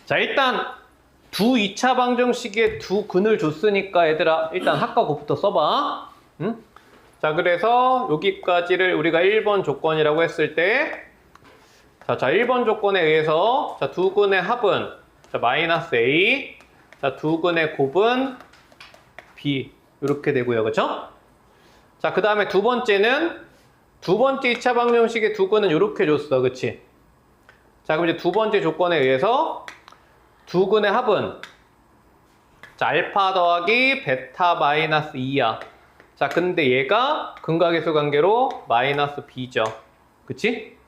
자, 일단 두 2차 방정식에 두 근을 줬으니까 얘들아 일단 합과 곱부터 써봐. 응? 자, 그래서 여기까지를 우리가 1번 조건이라고 했을 때 자, 1번 조건에 의해서 자, 두 근의 합은 자, 마이너스 A, 자, 두 근의 곱은 B 이렇게 되고요. 그쵸? 자, 그 다음에 두 번째는 두 번째 2차 방정식의 두 근은 이렇게 줬어. 그치? 자, 그럼 이제 두 번째 조건에 의해서 두 근의 합은 자, 알파 더하기 베타 마이너스 2야. 자, 근데 얘가 근각계수 관계로 마이너스 B죠. 그치?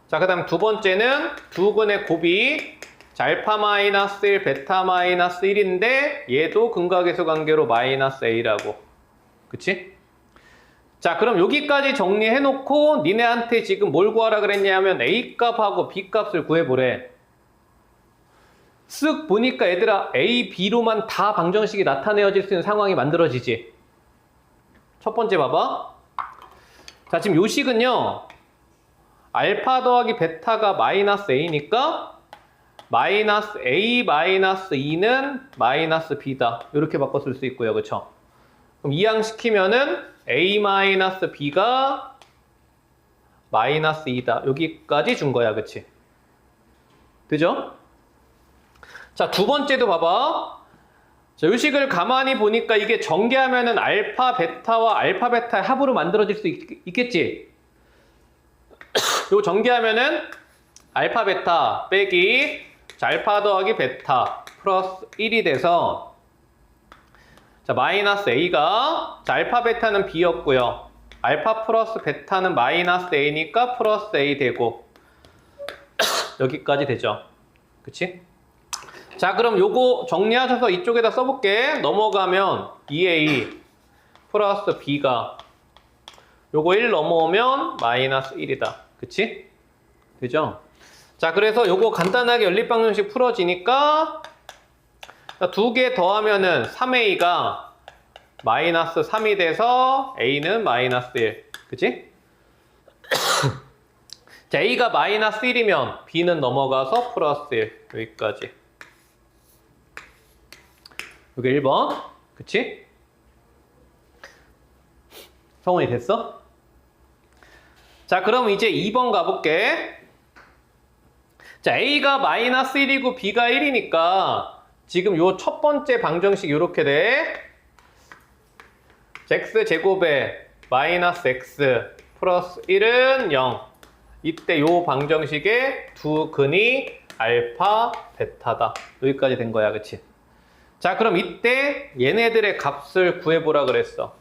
자, 그 다음 두 번째는 두 근의 곱이 자, 알파 마이너스 1, 베타 마이너스 1인데 얘도 근각계수 관계로 마이너스 A라고. 그치? 자, 그럼 여기까지 정리해놓고 니네한테 지금 뭘 구하라 그랬냐면 A 값하고 B 값을 구해보래. 쓱 보니까 얘들아 A, B로만 다 방정식이 나타내어질 수 있는 상황이 만들어지지. 첫 번째 봐봐. 자, 지금 요 식은요 알파 더하기 베타가 마이너스 A니까 마이너스 A 마이너스 2는 마이너스 B다. 이렇게 바꿔 쓸 수 있고요. 그쵸? 그럼 이항시키면은 A 마이너스 B가 마이너스 2다. 여기까지 준 거야. 그치? 그죠? 자, 두 번째도 봐봐. 자, 요 식을 가만히 보니까 이게 전개하면은 알파 베타와 알파 베타의 합으로 만들어질 수 있겠지? 요 전개하면은 알파 베타 빼기 자, 알파 더하기 베타 플러스 1이 돼서 자, 마이너스 A가 자, 알파 베타는 B였고요. 알파 플러스 베타는 마이너스 A니까 플러스 A 되고 여기까지 되죠. 그치? 자, 그럼 요거 정리하셔서 이쪽에다 써볼게. 넘어가면 2A 플러스 B가 요거 1 넘어오면 마이너스 1이다. 그치? 되죠? 자, 그래서 요거 간단하게 연립방정식 풀어지니까 두 개 더하면은 3A가 마이너스 3이 돼서 A는 마이너스 1. 그치? 자, A가 마이너스 1이면 B는 넘어가서 플러스 1. 여기까지. 여기 1번. 그치? 성원이 됐어? 자, 그럼 이제 2번 가볼게. 자, A가 마이너스 1이고 B가 1이니까 지금 요 첫 번째 방정식 요렇게 돼. X제곱에 마이너스 X 플러스 1은 0. 이때 요 방정식의 두 근이 알파, 베타다. 여기까지 된 거야. 그치? 자, 그럼 이때 얘네들의 값을 구해보라 그랬어.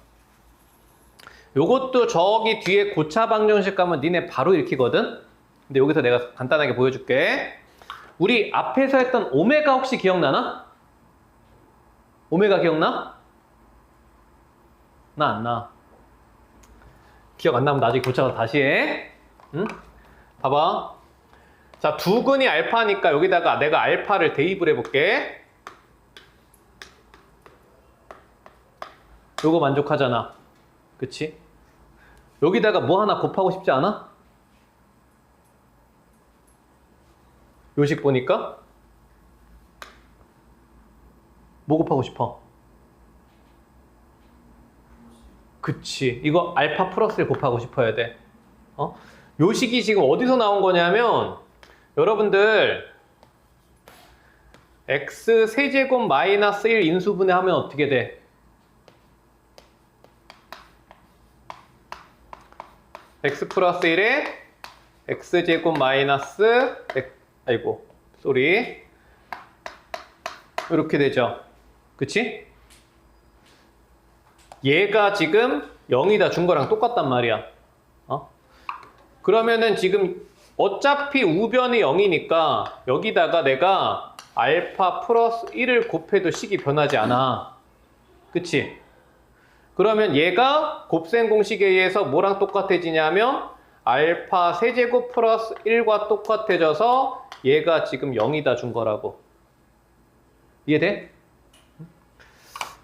요것도 저기 뒤에 고차 방정식 가면 니네 바로 읽히거든? 근데 여기서 내가 간단하게 보여줄게. 우리 앞에서 했던 오메가 혹시 기억나나? 오메가 기억나? 나 안 나. 기억 안 나면 나중에 고차가 다시 해. 응? 봐봐. 자, 두 근이 알파니까 여기다가 내가 알파를 대입을 해볼게. 요거 만족하잖아. 그치? 여기다가 뭐 하나 곱하고 싶지 않아? 요식 보니까 뭐 곱하고 싶어? 그치. 이거 알파 플러스를 곱하고 싶어야 돼. 요식이 지금 어디서 나온 거냐면 여러분들 x 세제곱 마이너스 1 인수분해 하면 어떻게 돼? x 플러스 1에 x제곱 마이너스 아이고 쏘리 이렇게 되죠. 그치? 얘가 지금 0이다 준 거랑 똑같단 말이야. 그러면은 지금 어차피 우변이 0이니까 여기다가 내가 알파 플러스 1을 곱해도 식이 변하지 않아. 그치? 그러면 얘가 곱셈 공식에 의해서 뭐랑 똑같아지냐면 알파 세제곱 플러스 1과 똑같아져서 얘가 지금 0이다 준 거라고. 이해돼?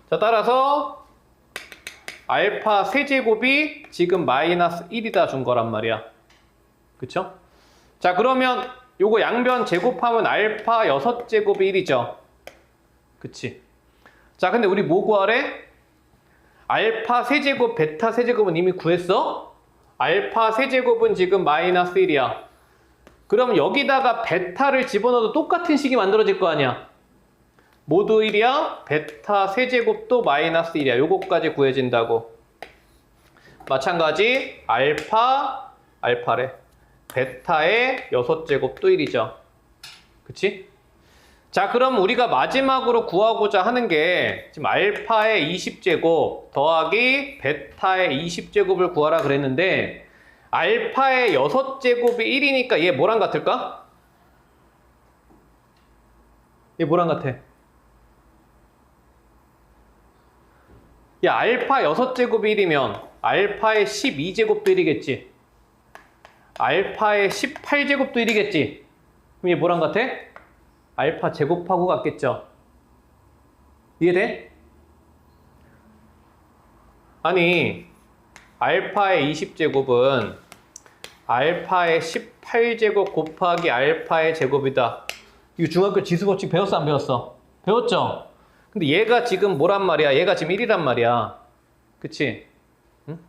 자, 따라서 알파 세제곱이 지금 마이너스 1이다 준 거란 말이야. 그쵸? 자, 그러면 요거 양변 제곱하면 알파 6제곱이 1이죠. 그치? 자, 근데 우리 뭐 구하래? 알파 세제곱, 베타 세제곱은 이미 구했어? 알파 세제곱은 지금 마이너스 1이야. 그럼 여기다가 베타를 집어넣어도 똑같은 식이 만들어질 거 아니야? 모두 1이야. 베타 세제곱도 마이너스 1이야. 요거까지 구해진다고. 마찬가지 알파래. 베타의 6제곱도 1이죠. 그치? 자, 그럼 우리가 마지막으로 구하고자 하는 게 지금 알파의 20제곱 더하기 베타의 20제곱을 구하라 그랬는데 알파의 6제곱이 1이니까 얘 뭐랑 같을까? 얘 뭐랑 같아? 야, 알파 6제곱이 1이면 알파의 12제곱도 1이겠지. 알파의 18제곱도 1이겠지. 그럼 얘 뭐랑 같아? 알파 제곱하고 같겠죠. 이해돼? 아니, 알파의 20제곱은 알파의 18제곱 곱하기 알파의 제곱이다. 이거 중학교 지수법칙 배웠어, 안 배웠어? 배웠죠? 근데 얘가 지금 뭐란 말이야? 얘가 지금 1이란 말이야. 그치? 응?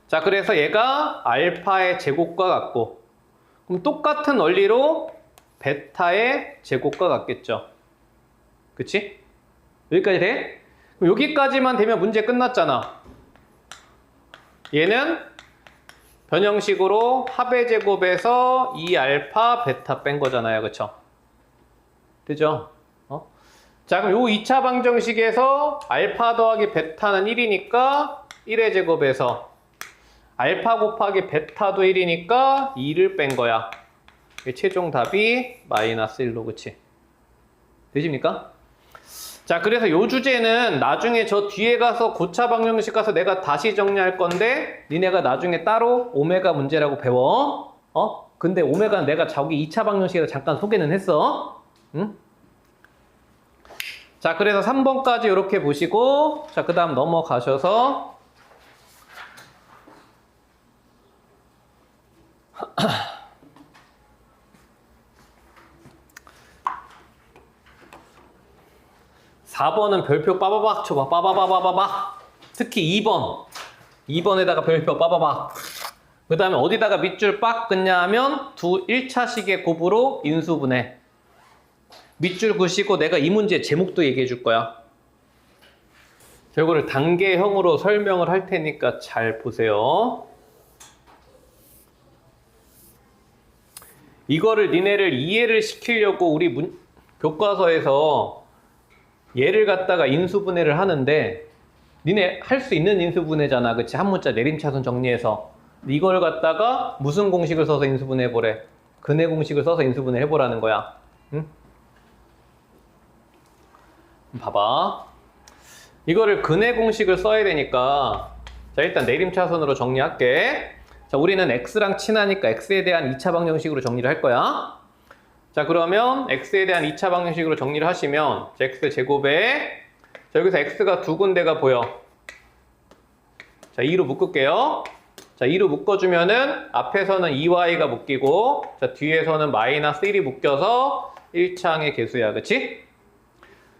자, 그래서 얘가 알파의 제곱과 같고, 그럼 똑같은 원리로 베타의 제곱과 같겠죠. 그치? 여기까지 돼? 그럼 여기까지만 되면 문제 끝났잖아. 얘는 변형식으로 합의 제곱에서 2알파 베타 뺀 거잖아요. 그쵸? 되죠? 자, 그럼 요 2차 방정식에서 알파 더하기 베타는 1이니까 1의 제곱에서 알파 곱하기 베타도 1이니까 2를 뺀 거야. 최종 답이 마이너스 1로, 그치? 되십니까? 자, 그래서 요 주제는 나중에 저 뒤에 가서 고차 방정식 가서 내가 다시 정리할 건데 니네가 나중에 따로 오메가 문제라고 배워. 근데 오메가는 내가 저기 2차 방정식에서 잠깐 소개는 했어. 응? 자, 그래서 3번까지 이렇게 보시고, 자, 그 다음 넘어가셔서, (4번은) 별표 빠바박 쳐봐. 빠바바바바박. 특히 2번에다가 별표 빠바박. 그 다음에 어디다가 밑줄 빡 긋냐 하면 1차식의 곱으로 인수분해. 밑줄 그시고 내가 이 문제 제목도 얘기해 줄 거야. 이거를 단계형으로 설명을 할 테니까 잘 보세요. 이거를 니네를 이해를 시키려고 우리 교과서에서 얘를 갖다가 인수분해를 하는데 니네 할 수 있는 인수분해잖아. 그치? 한 문자 내림차순 정리해서 이걸 갖다가 무슨 공식을 써서 인수분해 보래? 근해 공식을 써서 인수분해 해보라는 거야. 응? 봐봐. 이거를 근해 공식을 써야 되니까 자, 일단 내림차순으로 정리할게. 자, 우리는 x랑 친하니까 x에 대한 2차 방정식으로 정리를 할 거야. 자, 그러면 x에 대한 2차 방정식으로 정리를 하시면 자, x 제곱에 자, 여기서 x가 두 군데가 보여. 자, 2로 묶을게요. 자, 2로 묶어주면은 앞에서는 2y가 묶이고 자, 뒤에서는 마이너스 1이 묶여서 1차항의 개수야. 그치?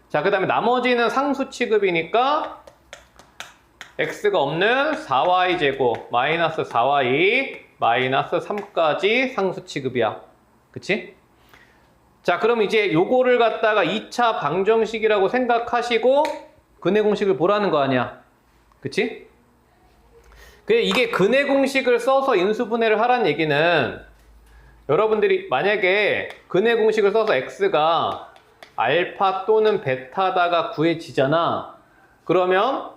자, 그 다음에 나머지는 상수 취급이니까 x가 없는 4y 제곱 마이너스 4y 마이너스 3까지 상수 취급이야. 그치? 자, 그럼 이제 요거를 갖다가 2차 방정식이라고 생각하시고 근해 공식을 보라는 거 아니야. 그치? 그래, 이게 근해 공식을 써서 인수분해를 하라는 얘기는 여러분들이 만약에 근해 공식을 써서 x가 알파 또는 베타다가 구해지잖아. 그러면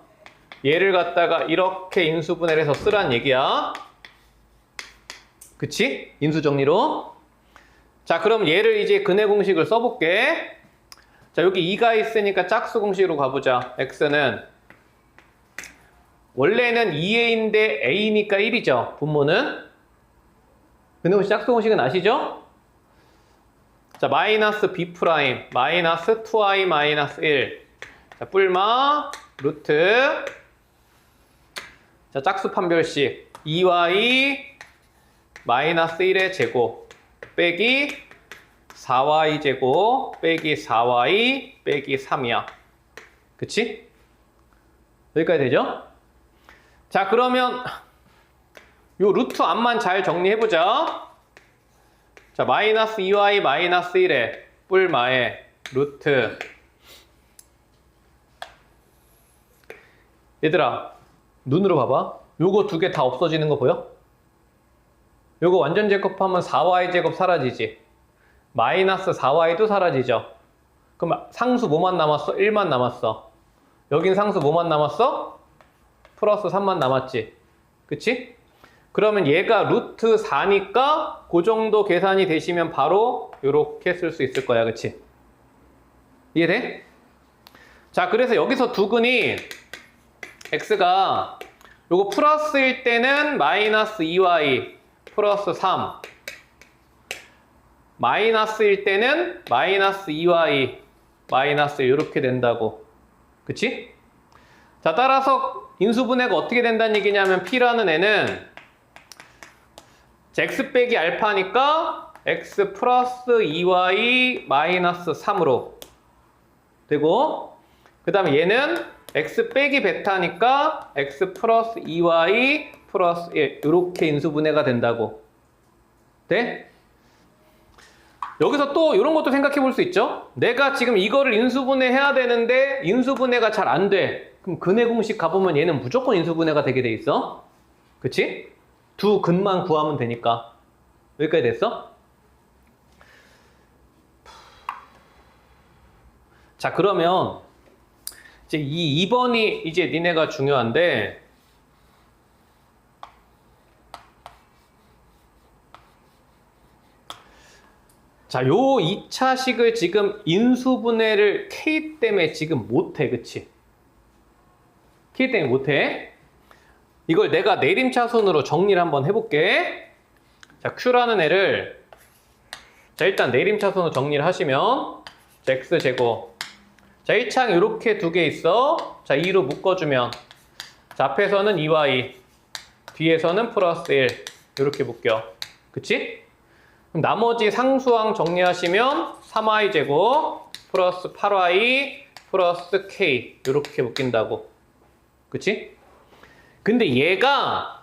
얘를 갖다가 이렇게 인수분해를 해서 쓰란 얘기야. 그치? 인수정리로. 자, 그럼 얘를 이제 근해 공식을 써볼게. 자, 여기 2가 있으니까 짝수 공식으로 가보자. x는 원래는 2a인데 a니까 1이죠. 분모는. 근해 공식 짝수 공식은 아시죠? 자, 마이너스 b 프라임 마이너스 2i 마이너스 1. 자, 뿔마 루트. 자, 짝수 판별식 2y 마이너스 1의 제곱. 빼기 4y제곱 빼기 4y 빼기 3이야. 그치? 여기까지 되죠? 자, 그러면 요 루트 앞만 잘 정리해보자. 자, 마이너스 2y 마이너스 1에 뿔마에 루트. 얘들아, 눈으로 봐봐. 요거 두 개 다 없어지는 거 보여? 요거 완전 제곱하면 4y제곱 사라지지. 마이너스 4y도 사라지죠. 그럼 상수 뭐만 남았어? 1만 남았어. 여긴 상수 뭐만 남았어? 플러스 3만 남았지. 그치? 그러면 얘가 루트 4니까 그 정도 계산이 되시면 바로 요렇게 쓸 수 있을 거야. 그치? 이해돼? 자, 그래서 여기서 두근이 x가 요거 플러스일 때는 마이너스 2y 플러스 3, 마이너스일 때는 마이너스 2y 마이너스 이렇게 된다고. 그치? 자, 따라서 인수분해가 어떻게 된다는 얘기냐면 P라는 애는 x 빼기 알파니까 x 플러스 2y 마이너스 3으로 되고, 그 다음에 얘는 x 빼기 베타니까 x 플러스 2y 플러스 1 이렇게 인수분해가 된다고. 돼? 여기서 또 이런 것도 생각해 볼 수 있죠. 내가 지금 이거를 인수분해 해야 되는데 인수분해가 잘 안 돼. 그럼 근해 공식 가보면 얘는 무조건 인수분해가 되게 돼 있어. 그치? 두 근만 구하면 되니까. 여기까지 됐어? 자, 그러면 이제 이 2번이 이제 니네가 중요한데, 자, 요 2차식을 지금 인수분해를 K 때문에 지금 못해. 그치? K 때문에 못해. 이걸 내가 내림차순으로 정리를 한번 해볼게. 자, Q라는 애를, 자, 일단 내림차순으로 정리를 하시면, 자, X제곱. 자, 1창 이렇게 두 개 있어. 자, 2로 묶어주면, 자, 앞에서는 2y, 뒤에서는 플러스 1. 이렇게 묶여. 그치? 그럼 나머지 상수항 정리하시면 3y제곱 플러스 8y 플러스 k 이렇게 묶인다고. 그치? 근데 얘가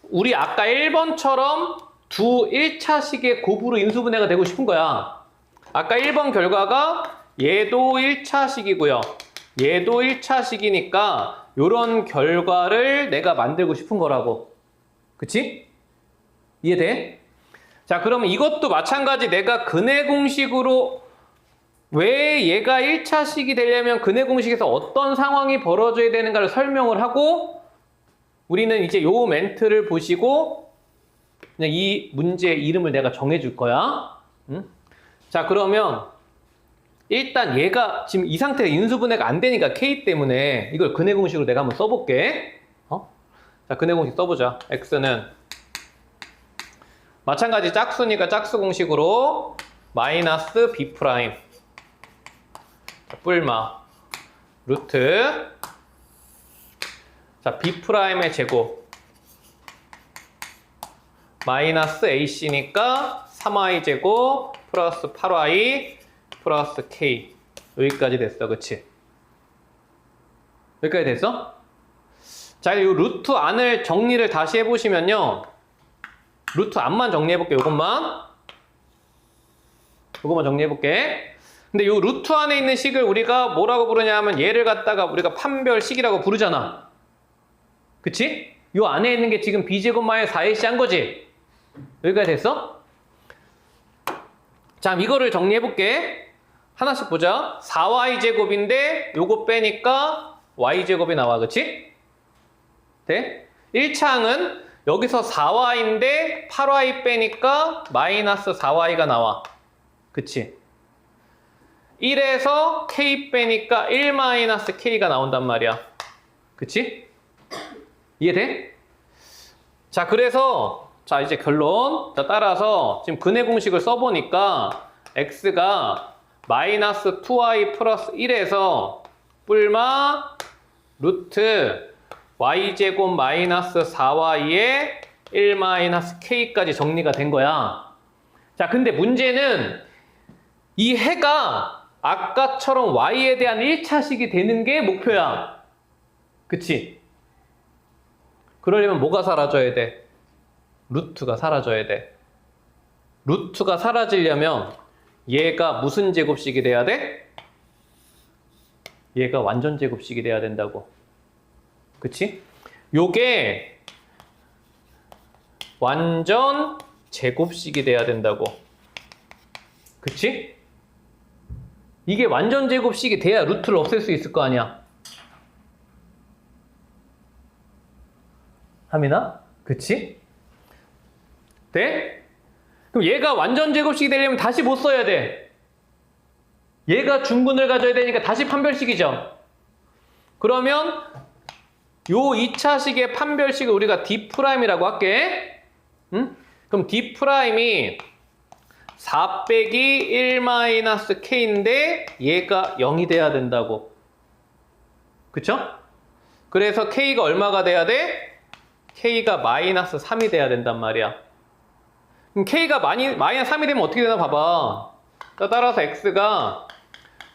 우리 아까 1번처럼 두 1차식의 곱으로 인수분해가 되고 싶은 거야. 아까 1번 결과가 얘도 1차식이고요. 얘도 1차식이니까 이런 결과를 내가 만들고 싶은 거라고. 그치? 이해돼? 자, 그러면 이것도 마찬가지. 내가 근해 공식으로 왜 얘가 1차식이 되려면 근해 공식에서 어떤 상황이 벌어져야 되는가를 설명을 하고, 우리는 이제 요 멘트를 보시고 그냥 이 문제의 이름을 내가 정해줄 거야. 응? 자, 그러면 일단 얘가 지금 이 상태에 인수분해가 안 되니까 K 때문에 이걸 근해 공식으로 내가 한번 써볼게. 자, 근해 공식 써보자. X는 마찬가지 짝수니까 짝수 공식으로 마이너스 B 프라임 뿔마 루트, 자, B 프라임의 제곱 마이너스 AC니까 3y 제곱 플러스 8y 플러스 K 여기까지 됐어. 그치? 여기까지 됐어? 자, 이 루트 안을 정리를 다시 해보시면요, 루트 앞만 정리해볼게. 요것만 정리해볼게. 근데 요 루트 안에 있는 식을 우리가 뭐라고 부르냐 하면 얘를 갖다가 우리가 판별식이라고 부르잖아. 그치? 요 안에 있는 게 지금 b제곱 마이너스 4ac 한 거지? 여기까지 됐어? 자, 이거를 정리해볼게. 하나씩 보자. 4y제곱인데 요거 빼니까 y제곱이 나와. 그치? 돼? 1차항은 여기서 4y인데 8y 빼니까 마이너스 4y가 나와. 그치? 1에서 k 빼니까 1 마이너스 k가 나온단 말이야. 그치? 이해돼? 자, 그래서 자, 이제 결론. 자, 따라서 지금 근해 공식을 써보니까 x가 마이너스 2y 플러스 1에서 뿔마 루트 y제곱 마이너스 4y에 1 마이너스 k까지 정리가 된 거야. 자, 근데 문제는 이 해가 아까처럼 y에 대한 1차식이 되는 게 목표야. 그치? 그러려면 뭐가 사라져야 돼? 루트가 사라져야 돼. 루트가 사라지려면 얘가 무슨 제곱식이 돼야 돼? 얘가 완전 제곱식이 돼야 된다고. 그치? 요게 완전 제곱식이 돼야 된다고. 그치? 이게 완전 제곱식이 돼야 루트를 없앨 수 있을 거 아니야. 하민아? 그치? 돼? 그럼 얘가 완전 제곱식이 되려면 다시 뭐 써야 돼? 얘가 중근을 가져야 되니까 다시 판별식이죠. 그러면 요 2차식의 판별식을 우리가 D'이라고 할게. 응? 그럼 D'이 4 빼기 1 마이너스 K인데 얘가 0이 돼야 된다고. 그쵸? 그래서 K가 얼마가 돼야 돼? K가 마이너스 3이 돼야 된단 말이야. 그럼 K가 마이너스 3이 되면 어떻게 되나 봐봐. 따라서 X가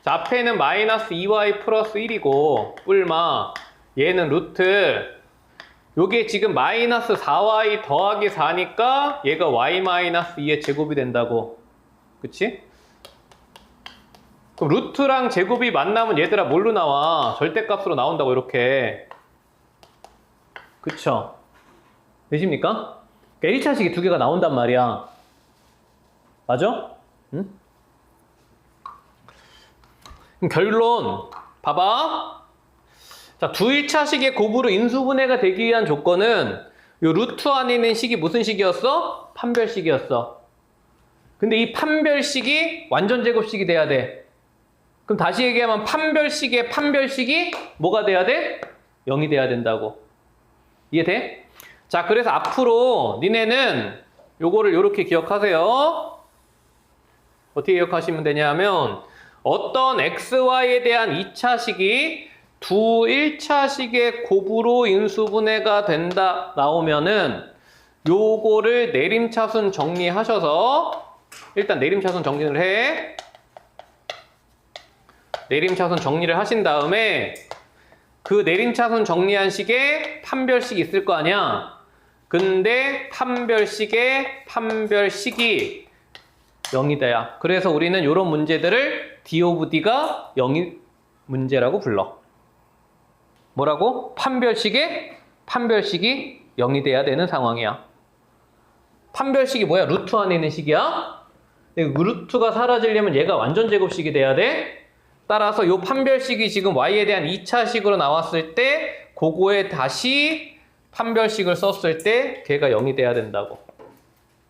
자, 앞에는 마이너스 2y 플러스 1이고 뿔마 얘는 루트 요게 지금 마이너스 4y 더하기 4니까 얘가 y 마이너스 2의 제곱이 된다고. 그치? 그럼 루트랑 제곱이 만나면 얘들아 뭘로 나와? 절대값으로 나온다고 이렇게. 그쵸? 되십니까? 그러니까 1차식이 두 개가 나온단 말이야. 맞아? 응? 그럼 결론 봐봐. 자, 두 1차식의 곱으로 인수분해가 되기 위한 조건은 요 루트 안에 있는 식이 무슨 식이었어? 판별식이었어. 근데 이 판별식이 완전 제곱식이 돼야 돼. 그럼 다시 얘기하면 판별식의 판별식이 뭐가 돼야 돼? 0이 돼야 된다고. 이해돼? 자, 그래서 앞으로 니네는 요거를 요렇게 기억하세요. 어떻게 기억하시면 되냐면 어떤 xy에 대한 2차식이 두 1차식의 곱으로 인수분해가 된다 나오면은 요거를 내림차순 정리하셔서 일단 내림차순 정리를 해. 내림차순 정리를 하신 다음에 그 내림차순 정리한 식에 판별식이 있을 거 아니야. 근데 판별식의 판별식이 0이다야. 그래서 우리는 이런 문제들을 D of D가 0이 문제라고 불러. 뭐라고? 판별식의 판별식이 0이 돼야 되는 상황이야. 판별식이 뭐야? 루트 안에 있는 식이야. 루트가 사라지려면 얘가 완전 제곱식이 돼야 돼. 따라서 이 판별식이 지금 y에 대한 2차식으로 나왔을 때 그거에 다시 판별식을 썼을 때 걔가 0이 돼야 된다고.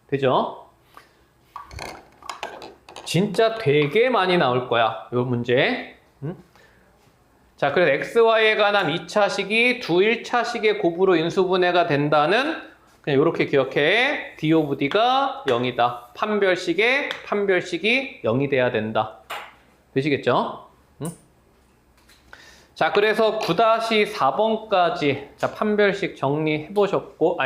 되죠? 진짜 되게 많이 나올 거야. 이 문제. 자, 그래서 xy에 관한 2차식이 두 1차식의 곱으로 인수분해가 된다는 그냥 이렇게 기억해. D of D가 0이다. 판별식의 판별식이 0이 돼야 된다. 되시겠죠? 자, 그래서 9-4번까지 자, 판별식 정리해 보셨고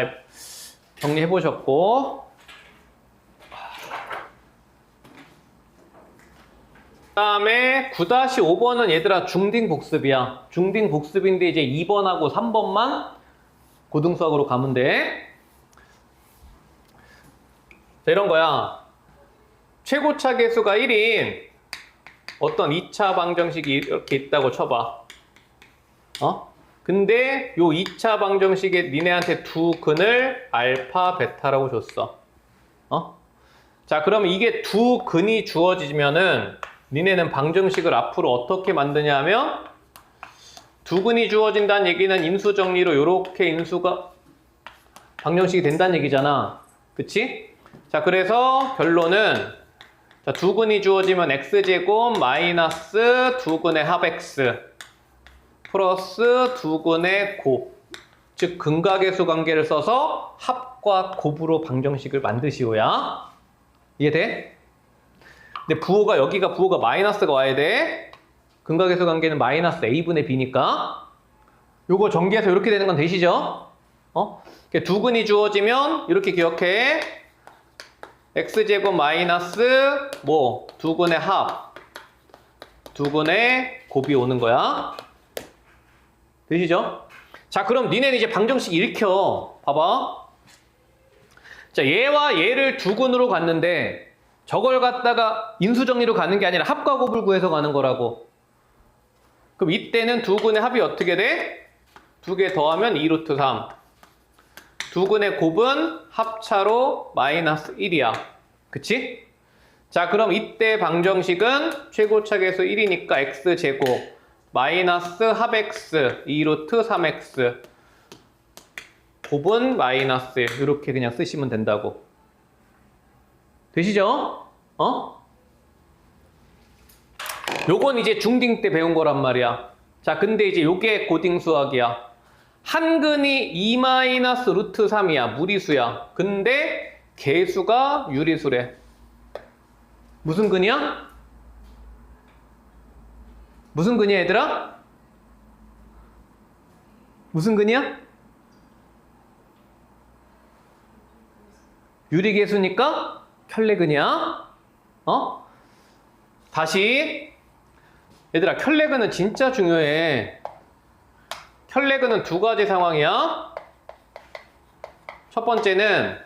그다음에 9-5번은 얘들아 중딩 복습이야. 중딩 복습인데 이제 2번하고 3번만 고등수학으로 가면 돼. 자, 이런 거야. 최고차 계수가 1인 어떤 2차 방정식이 이렇게 있다고 쳐봐. 근데 요 2차 방정식에 니네한테 두 근을 알파, 베타라고 줬어. 자, 그러면 이게 두 근이 주어지면은 니네는 방정식을 앞으로 어떻게 만드냐면 두 근이 주어진다는 얘기는 인수 정리로 요렇게 인수가 방정식이 된다는 얘기잖아. 그치? 자, 그래서 결론은 자, 두 근이 주어지면 x제곱 마이너스 두 근의 합 x 플러스 두 근의 곱, 즉 근각계수 관계를 써서 합과 곱으로 방정식을 만드시오야. 이해돼? 근데 부호가 여기가 부호가 마이너스가 와야 돼. 근각계수 관계는 마이너스 a분의 b니까 요거 전개해서 이렇게 되는 건 되시죠? 두 근이 주어지면 이렇게 기억해. x제곱 마이너스 뭐 두근의 합, 두근의 곱이 오는 거야. 되시죠? 자, 그럼 니네는 이제 방정식 읽혀. 봐봐. 자, 얘와 얘를 두근으로 갔는데 저걸 갖다가 인수정리로 가는 게 아니라 합과 곱을 구해서 가는 거라고. 그럼 이때는 두근의 합이 어떻게 돼? 두 개 더하면 2루트 3. 두근의 곱은 합차로 마이너스 1이야. 그치? 자, 그럼 이때 방정식은 최고차 계수 1이니까 x제곱 마이너스 합 x 2루트 3x 곱은 마이너스 1 이렇게 그냥 쓰시면 된다고. 되시죠? 요건 이제 중딩 때 배운 거란 말이야. 자, 근데 이제 요게 고딩 수학이야. 한근이 2 마이너스 루트 3이야. 무리수야. 근데 개수가 유리수래. 무슨 근이야? 무슨 근이야, 얘들아? 무슨 근이야? 유리개수니까 켤레근이야. 다시. 얘들아, 켤레근은 진짜 중요해. 켤레근은 두 가지 상황이야. 첫 번째는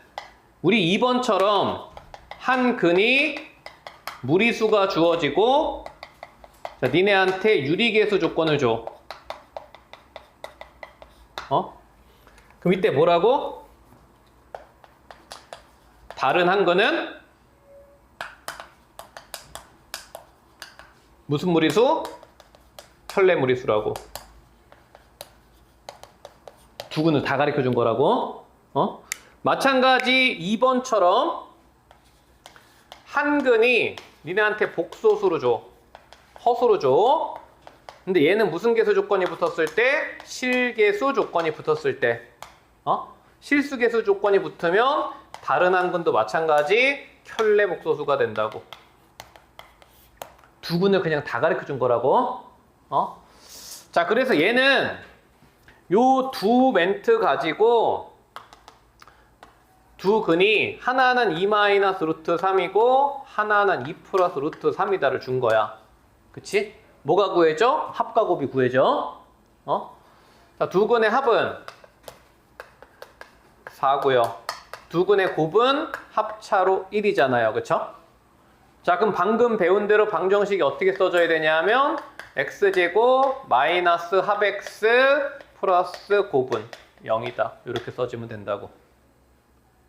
우리 2번처럼 한 근이 무리수가 주어지고, 자, 니네한테 유리개수 조건을 줘. 그럼 이때 뭐라고? 다른 한 근은 무슨 무리수? 켤레 무리수라고. 두 근을 다 가르쳐 준 거라고. 마찬가지 2번처럼 한 근이 니네한테 복소수로 줘. 허수로 줘. 근데 얘는 무슨 개수 조건이 붙었을 때? 실개수 조건이 붙었을 때. 실수개수 조건이 붙으면 다른 한 근도 마찬가지 켤레 복소수가 된다고. 두 근을 그냥 다 가르쳐 준 거라고. 자, 그래서 얘는 요 두 멘트 가지고 두 근이 하나는 2 마이너스 루트 3이고 하나는 2 플러스 루트 3이다를 준 거야. 그치? 뭐가 구해져? 합과 곱이 구해져. 자, 두 근의 합은 4고요. 두 근의 곱은 합차로 1이잖아요. 그쵸? 자, 그럼 방금 배운 대로 방정식이 어떻게 써져야 되냐면 x제곱 마이너스 합 x 플러스 곱은 0이다. 이렇게 써주면 된다고.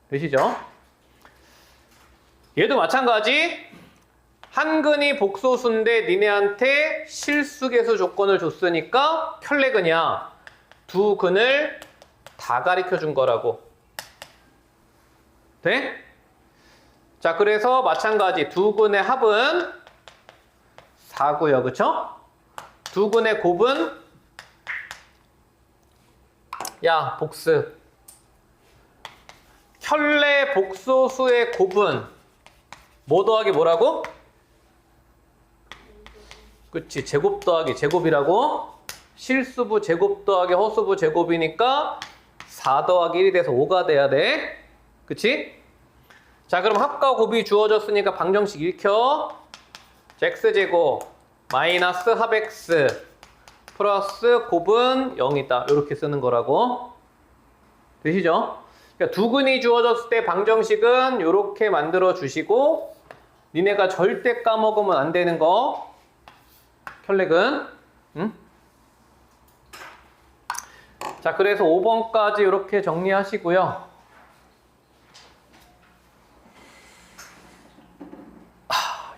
되시죠? 얘도 마찬가지. 한 근이 복소수인데 니네한테 실수개수 조건을 줬으니까 켤레근이야. 두 근을 다 가르쳐 준 거라고. 돼? 자, 그래서 마찬가지 두 근의 합은 4고요. 그쵸? 두 근의 곱은 야, 복습. 켤레 복소수의 곱은 뭐 더하기 뭐라고? 그치, 제곱 더하기 제곱이라고. 실수부 제곱 더하기 허수부 제곱이니까 4 더하기 1이 돼서 5가 돼야 돼. 그치? 자, 그럼 합과 곱이 주어졌으니까 방정식 읽혀. x제곱 마이너스 합 x 플러스 곱은 0이다. 이렇게 쓰는 거라고. 되시죠? 그러니까 두 근이 주어졌을 때 방정식은 이렇게 만들어 주시고, 니네가 절대 까먹으면 안 되는 거 켤레근. 자, 그래서 5번까지 이렇게 정리하시고요.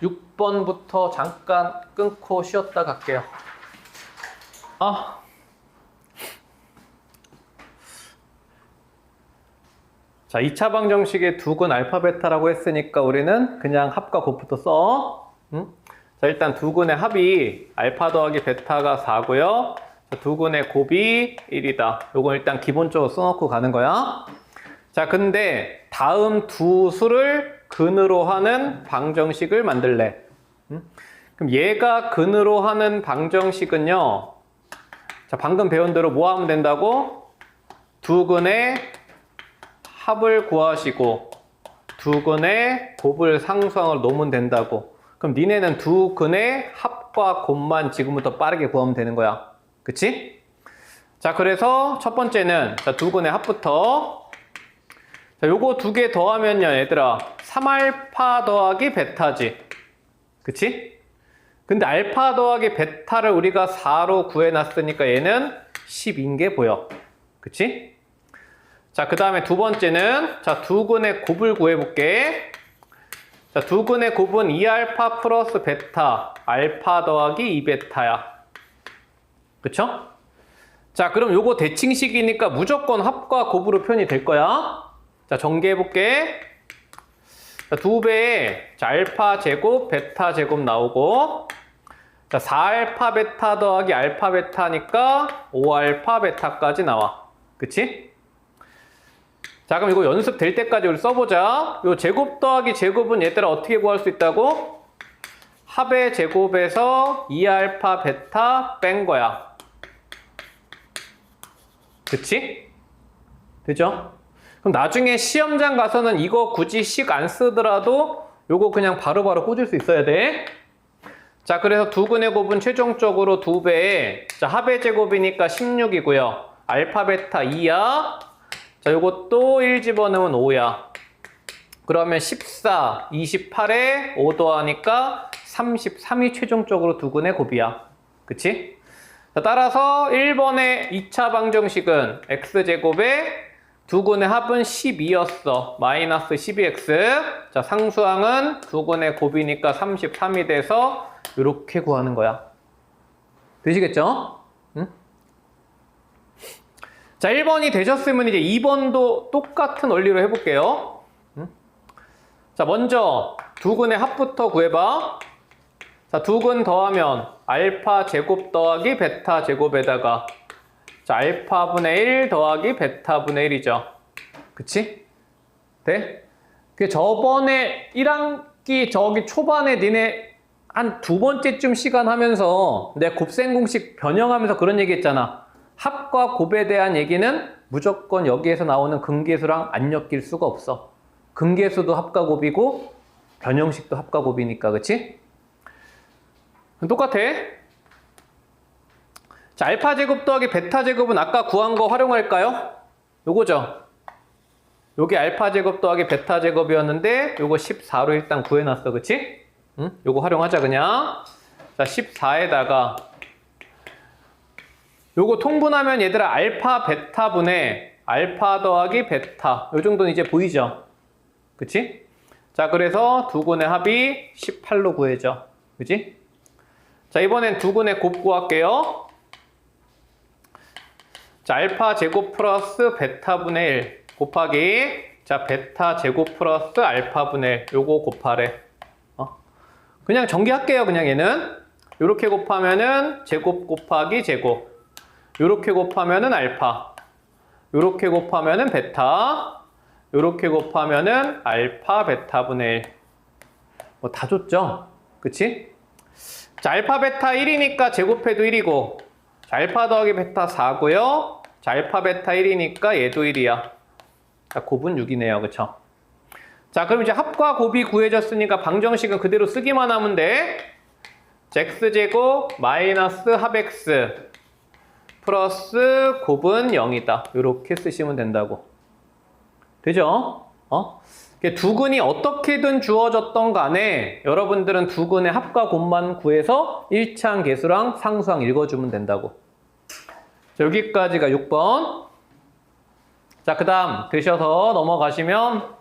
6번부터 잠깐 끊고 쉬었다 갈게요. 자, 2차 방정식의 두 근 알파 베타라고 했으니까 우리는 그냥 합과 곱부터 써. 자, 일단 두 근의 합이 알파 더하기 베타가 4고요. 두 근의 곱이 1이다. 요건 일단 기본적으로 써놓고 가는 거야. 자, 근데 다음 두 수를 근으로 하는 방정식을 만들래. 그럼 얘가 근으로 하는 방정식은요. 자, 방금 배운 대로 뭐 하면 된다고? 두 근의 합을 구하시고 두 근의 곱을 상수항으로 놓으면 된다고. 그럼 니네는 두 근의 합과 곱만 지금부터 빠르게 구하면 되는 거야. 그치? 자, 그래서 첫 번째는 자, 두 근의 합부터. 자, 요거 두 개 더하면요, 얘들아. 3알파 더하기 베타지. 그치? 근데 알파 더하기 베타를 우리가 4로 구해놨으니까 얘는 10인 게 보여. 그치? 자, 그 다음에 두 번째는 자, 두 근의 곱을 구해볼게. 자, 두 근의 곱은 2알파 플러스 베타, 알파 더하기 2베타야. 그쵸? 자, 그럼 요거 대칭식이니까 무조건 합과 곱으로 표현이 될 거야. 자, 전개해볼게. 자, 2배에 자, 알파 제곱, 베타 제곱 나오고, 자, 4알파 베타 더하기 알파 베타니까 5알파 베타까지 나와. 그치? 자, 그럼 이거 연습 될 때까지 우리 써보자. 요 제곱 더하기 제곱은 얘들아 어떻게 구할 수 있다고? 합의 제곱에서 2알파 베타 뺀 거야. 그치? 되죠? 그럼 나중에 시험장 가서는 이거 굳이 식 안 쓰더라도 요거 그냥 바로바로 꽂을 수 있어야 돼. 자, 그래서 두 근의 곱은 최종적으로 2배에 자, 합의 제곱이니까 16이고요. 알파 베타 2야. 자, 요것도 1 집어넣으면 5야. 그러면 14, 28에 5 더하니까 33이 최종적으로 두 근의 곱이야. 그치? 자, 따라서 1번의 2차 방정식은 x제곱에 두 근의 합은 12였어. 마이너스 12x. 자, 상수항은 두 근의 곱이니까 33이 돼서 이렇게 구하는 거야. 되시겠죠? 응? 자, 1번이 되셨으면 이제 2번도 똑같은 원리로 해볼게요. 응? 자, 먼저 두 근의 합부터 구해봐. 자, 두 근 더하면 알파 제곱 더하기 베타 제곱에다가 자, 알파분의 1 더하기 베타분의 1이죠. 그치? 돼? 그 저번에 1학기 저기 초반에 니네 한 두 번째쯤 시간 하면서 내가 곱셈 공식 변형하면서 그런 얘기 했잖아. 합과 곱에 대한 얘기는 무조건 여기에서 나오는 근계수랑 안 엮일 수가 없어. 근계수도 합과 곱이고 변형식도 합과 곱이니까. 그치? 똑같아. 자, 알파 제곱 더하기 베타 제곱은 아까 구한 거 활용할까요? 요거죠. 요게 알파 제곱 더하기 베타 제곱이었는데 요거 14로 일단 구해놨어. 그치? 응? 요거 활용하자 그냥. 자, 14에다가 요거 통분하면 얘들아 알파 베타분의 알파 더하기 베타 요 정도는 이제 보이죠? 그치? 자, 그래서 두 근의 합이 18로 구해져. 그치? 자, 이번엔 두 근의 곱 구할게요. 자, 알파 제곱 플러스 베타분의 1 곱하기 자, 베타 제곱 플러스 알파분의 1 요거 곱하래. 그냥 전개할게요. 그냥 얘는 요렇게 곱하면은 제곱 곱하기 제곱, 요렇게 곱하면은 알파, 요렇게 곱하면은 베타, 요렇게 곱하면은 알파 베타분의 1. 뭐 다 줬죠? 그치? 자, 알파 베타 1이니까 제곱해도 1이고, 자, 알파 더하기 베타 4고요. 자, 알파 베타 1이니까 얘도 1이야. 자, 곱은 6이네요. 그쵸? 자, 그럼 이제 합과 곱이 구해졌으니까 방정식은 그대로 쓰기만 하면 돼. 자, x제곱 마이너스 합 x 플러스 곱은 0이다. 이렇게 쓰시면 된다고. 되죠? 두 근이 어떻게든 주어졌던 간에 여러분들은 두 근의 합과 곱만 구해서 1차항 계수랑 상수항 읽어주면 된다고. 자, 여기까지가 6번. 자, 그 다음 되셔서 넘어가시면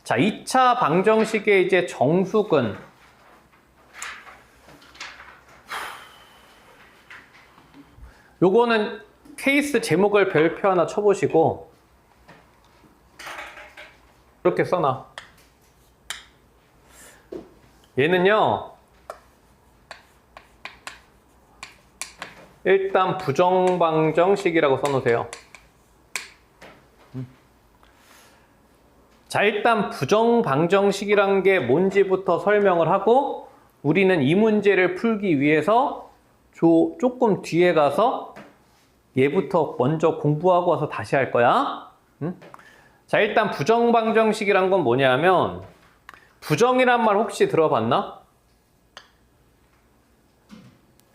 자, 2차 방정식의 이제 정수근. 요거는 케이스 제목을 별표 하나 쳐보시고 이렇게 써놔. 얘는요, 일단 부정방정식이라고 써놓으세요. 자, 일단 부정방정식이란 게 뭔지부터 설명을 하고 우리는 이 문제를 풀기 위해서 조금 뒤에 가서 얘부터 먼저 공부하고 와서 다시 할 거야. 응? 자, 일단 부정방정식이란 건 뭐냐면 부정이란 말 혹시 들어봤나?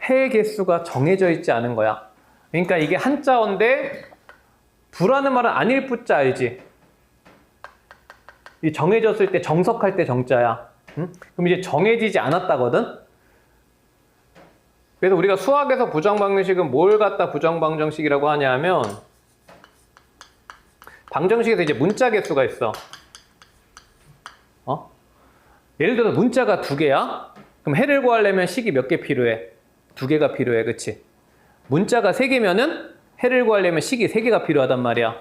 해 개수가 정해져 있지 않은 거야. 그러니까 이게 한자어인데 부라는 말은 아닐 부자 알지? 이 정해졌을 때 정석할 때 정자야. 응? 그럼 이제 정해지지 않았다거든? 그래서 우리가 수학에서 부정방정식은 뭘 갖다 부정방정식이라고 하냐면 방정식에서 이제 문자 개수가 있어. 예를 들어서 문자가 2개야? 그럼 해를 구하려면 식이 몇 개 필요해? 2개가 필요해, 그치? 문자가 3개면은 해를 구하려면 식이 3개가 필요하단 말이야.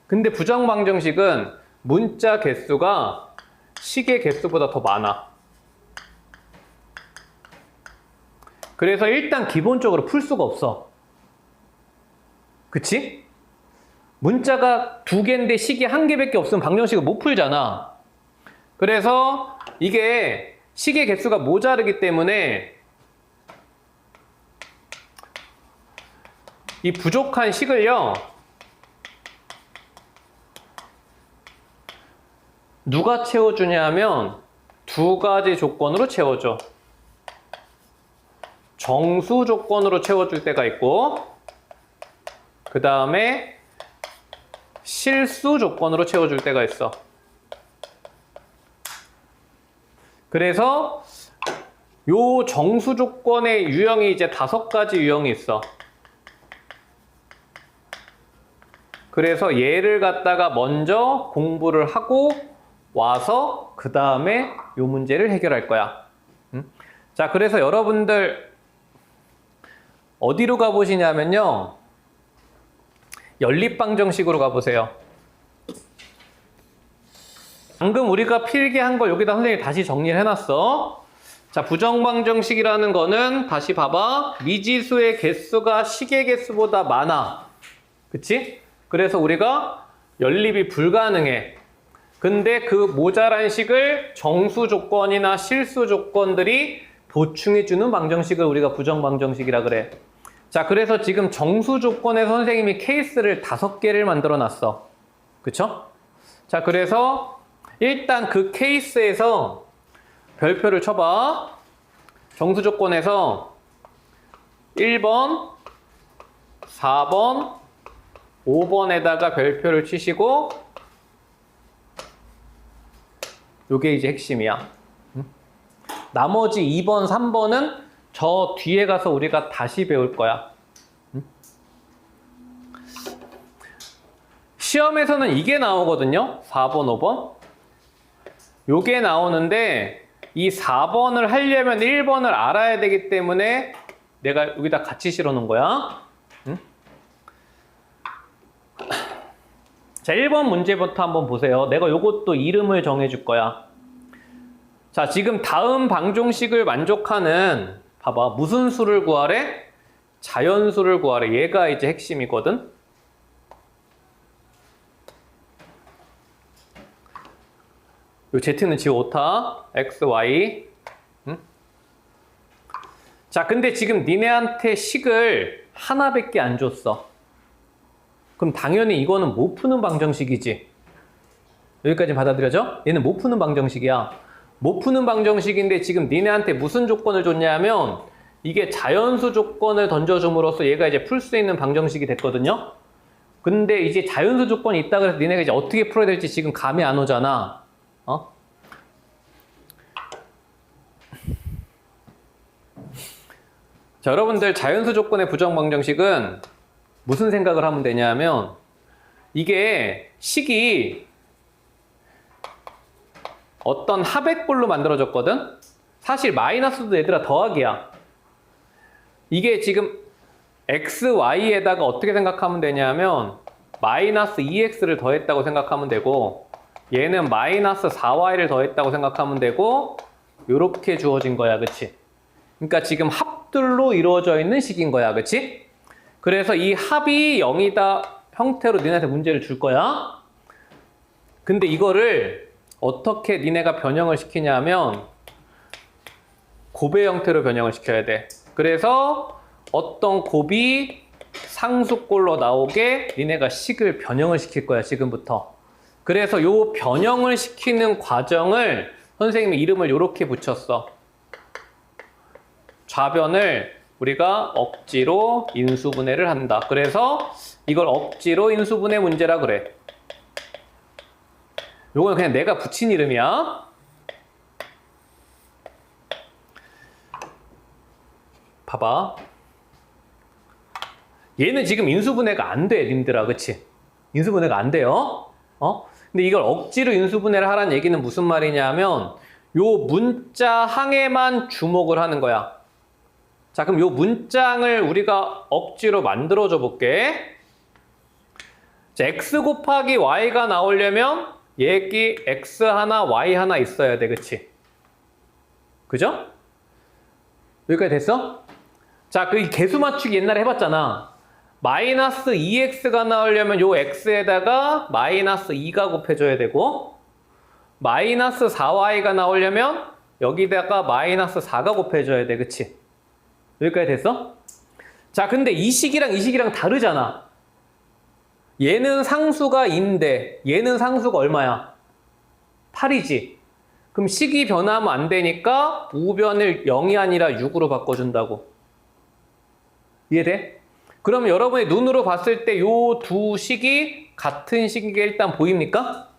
근데 부정방정식은 문자 개수가 식의 개수보다 더 많아. 그래서 일단 기본적으로 풀 수가 없어. 그치? 문자가 2개인데 식이 1개밖에 없으면 방정식을 못 풀잖아. 그래서 이게 식의 개수가 모자르기 때문에 이 부족한 식을요, 누가 채워주냐 하면 2가지 조건으로 채워줘. 정수 조건으로 채워줄 때가 있고, 그 다음에 실수 조건으로 채워줄 때가 있어. 그래서 요 정수 조건의 유형이 이제 5가지 유형이 있어. 그래서 얘를 갖다가 먼저 공부를 하고 와서 그 다음에 요 문제를 해결할 거야. 자, 그래서 여러분들 어디로 가보시냐면요, 연립방정식으로 가보세요. 방금 우리가 필기한 걸 여기다 선생님이 다시 정리를 해놨어. 자, 부정방정식이라는 거는 다시 봐봐. 미지수의 개수가 식의 개수보다 많아. 그치? 그래서 우리가 연립이 불가능해. 근데 그 모자란 식을 정수 조건이나 실수 조건들이 보충해주는 방정식을 우리가 부정방정식이라 그래. 자, 그래서 지금 정수 조건에 선생님이 케이스를 5개를 만들어 놨어. 그쵸? 자, 그래서 일단 그 케이스에서 별표를 쳐봐. 정수 조건에서 1번, 4번, 5번에다가 별표를 치시고, 요게 이제 핵심이야. 나머지 2번, 3번은 저 뒤에 가서 우리가 다시 배울 거야. 시험에서는 이게 나오거든요. 4번, 5번. 요게 나오는데 이 4번을 하려면 1번을 알아야 되기 때문에 내가 여기다 같이 실어 놓은 거야. 자, 1번 문제부터 한번 보세요. 내가 요것도 이름을 정해 줄 거야. 자, 지금 다음 방정식을 만족하는, 봐봐, 무슨 수를 구하래? 자연수를 구하래. 얘가 이제 핵심이거든. 요 Z는 지워 오타, X, Y. 자, 근데 지금 니네한테 식을 하나밖에 안 줬어. 그럼 당연히 이거는 못 푸는 방정식이지. 여기까지 받아들여져? 얘는 못 푸는 방정식이야. 못 푸는 방정식인데 지금 니네한테 무슨 조건을 줬냐면 이게 자연수 조건을 던져줌으로써 얘가 이제 풀 수 있는 방정식이 됐거든요. 근데 이제 자연수 조건이 있다 그래서 니네가 이제 어떻게 풀어야 될지 지금 감이 안 오잖아. 자, 여러분들 자연수 조건의 부정방정식은 무슨 생각을 하면 되냐면 이게 식이 어떤 합액꼴로 만들어졌거든? 사실 마이너스도 얘들아 더하기야. 이게 지금 x, y에다가 어떻게 생각하면 되냐면 마이너스 2x를 더했다고 생각하면 되고 얘는 마이너스 4y를 더했다고 생각하면 되고 요렇게 주어진 거야. 그치? 그러니까 지금 합들로 이루어져 있는 식인 거야. 그치? 그래서 이 합이 0이다 형태로 니네한테 문제를 줄 거야. 근데 이거를 어떻게 니네가 변형을 시키냐면 곱의 형태로 변형을 시켜야 돼. 그래서 어떤 곱이 상수꼴로 나오게 니네가 식을 변형을 시킬 거야, 지금부터. 그래서 요 변형을 시키는 과정을 선생님이 이름을 이렇게 붙였어. 좌변을 우리가 억지로 인수분해를 한다. 그래서 이걸 억지로 인수분해 문제라 그래. 요건 그냥 내가 붙인 이름이야. 봐봐. 얘는 지금 인수분해가 안 돼, 님들아. 그치? 인수분해가 안 돼요. 근데 이걸 억지로 인수분해를 하라는 얘기는 무슨 말이냐면 요 문자 항에만 주목을 하는 거야. 자, 그럼 요 문장을 우리가 억지로 만들어줘 볼게. 자, x 곱하기 y가 나오려면 여기 x 하나, y 하나 있어야 돼. 그치? 그죠? 여기까지 됐어? 자, 그 개수 맞추기 옛날에 해봤잖아. 마이너스 2x가 나오려면 요 x에다가 마이너스 2가 곱해줘야 되고, 마이너스 4y가 나오려면 여기다가 마이너스 4가 곱해줘야 돼. 그치? 여기까지 됐어? 자, 근데 이 식이랑 다르잖아. 얘는 상수가 2인데 얘는 상수가 얼마야? 8이지. 그럼 식이 변하면 안 되니까 우변을 0이 아니라 6으로 바꿔준다고. 이해돼? 그럼 여러분의 눈으로 봤을 때 요 두 식이 같은 식이 일단 보입니까?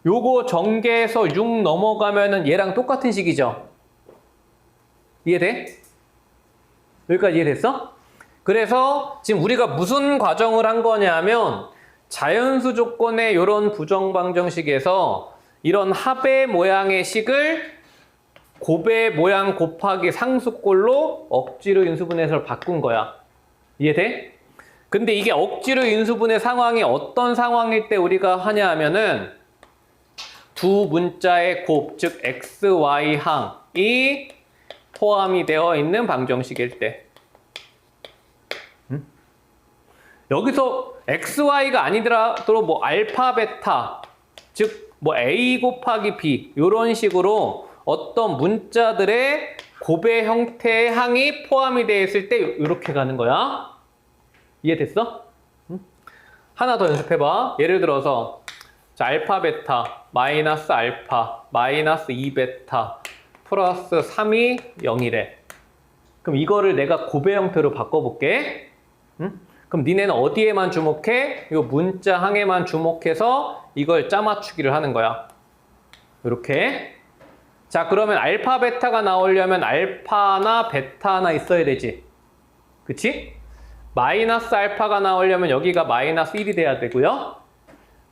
요거 전개해서 6 넘어가면은 얘랑 똑같은 식이죠? 이해돼? 여기까지 이해됐어? 그래서 지금 우리가 무슨 과정을 한 거냐면 자연수 조건의 이런 부정방정식에서 이런 합의 모양의 식을 곱의 모양 곱하기 상수꼴로 억지로 인수분해해서 바꾼 거야. 이해돼? 근데 이게 억지로 인수분해 상황이 어떤 상황일 때 우리가 하냐 하면은 두 문자의 곱, 즉 x, y 항이 포함이 되어 있는 방정식일 때. 여기서 xy가 아니더라도 뭐 알파, 베타, 즉 뭐 a 곱하기 b 이런 식으로 어떤 문자들의 곱의 형태의 항이 포함이 되어 있을 때 이렇게 가는 거야. 이해됐어? 하나 더 연습해봐. 예를 들어서 자, 알파, 베타, 마이너스 알파, 마이너스 2베타, 플러스 3이 0이래. 그럼 이거를 내가 곱의 형태로 바꿔볼게. 그럼 니네는 어디에만 주목해? 이 문자 항에만 주목해서 이걸 짜맞추기를 하는 거야. 이렇게. 자, 그러면 알파, 베타가 나오려면 알파 하나, 베타 하나 있어야 되지. 그치? 마이너스 알파가 나오려면 여기가 마이너스 1이 돼야 되고요.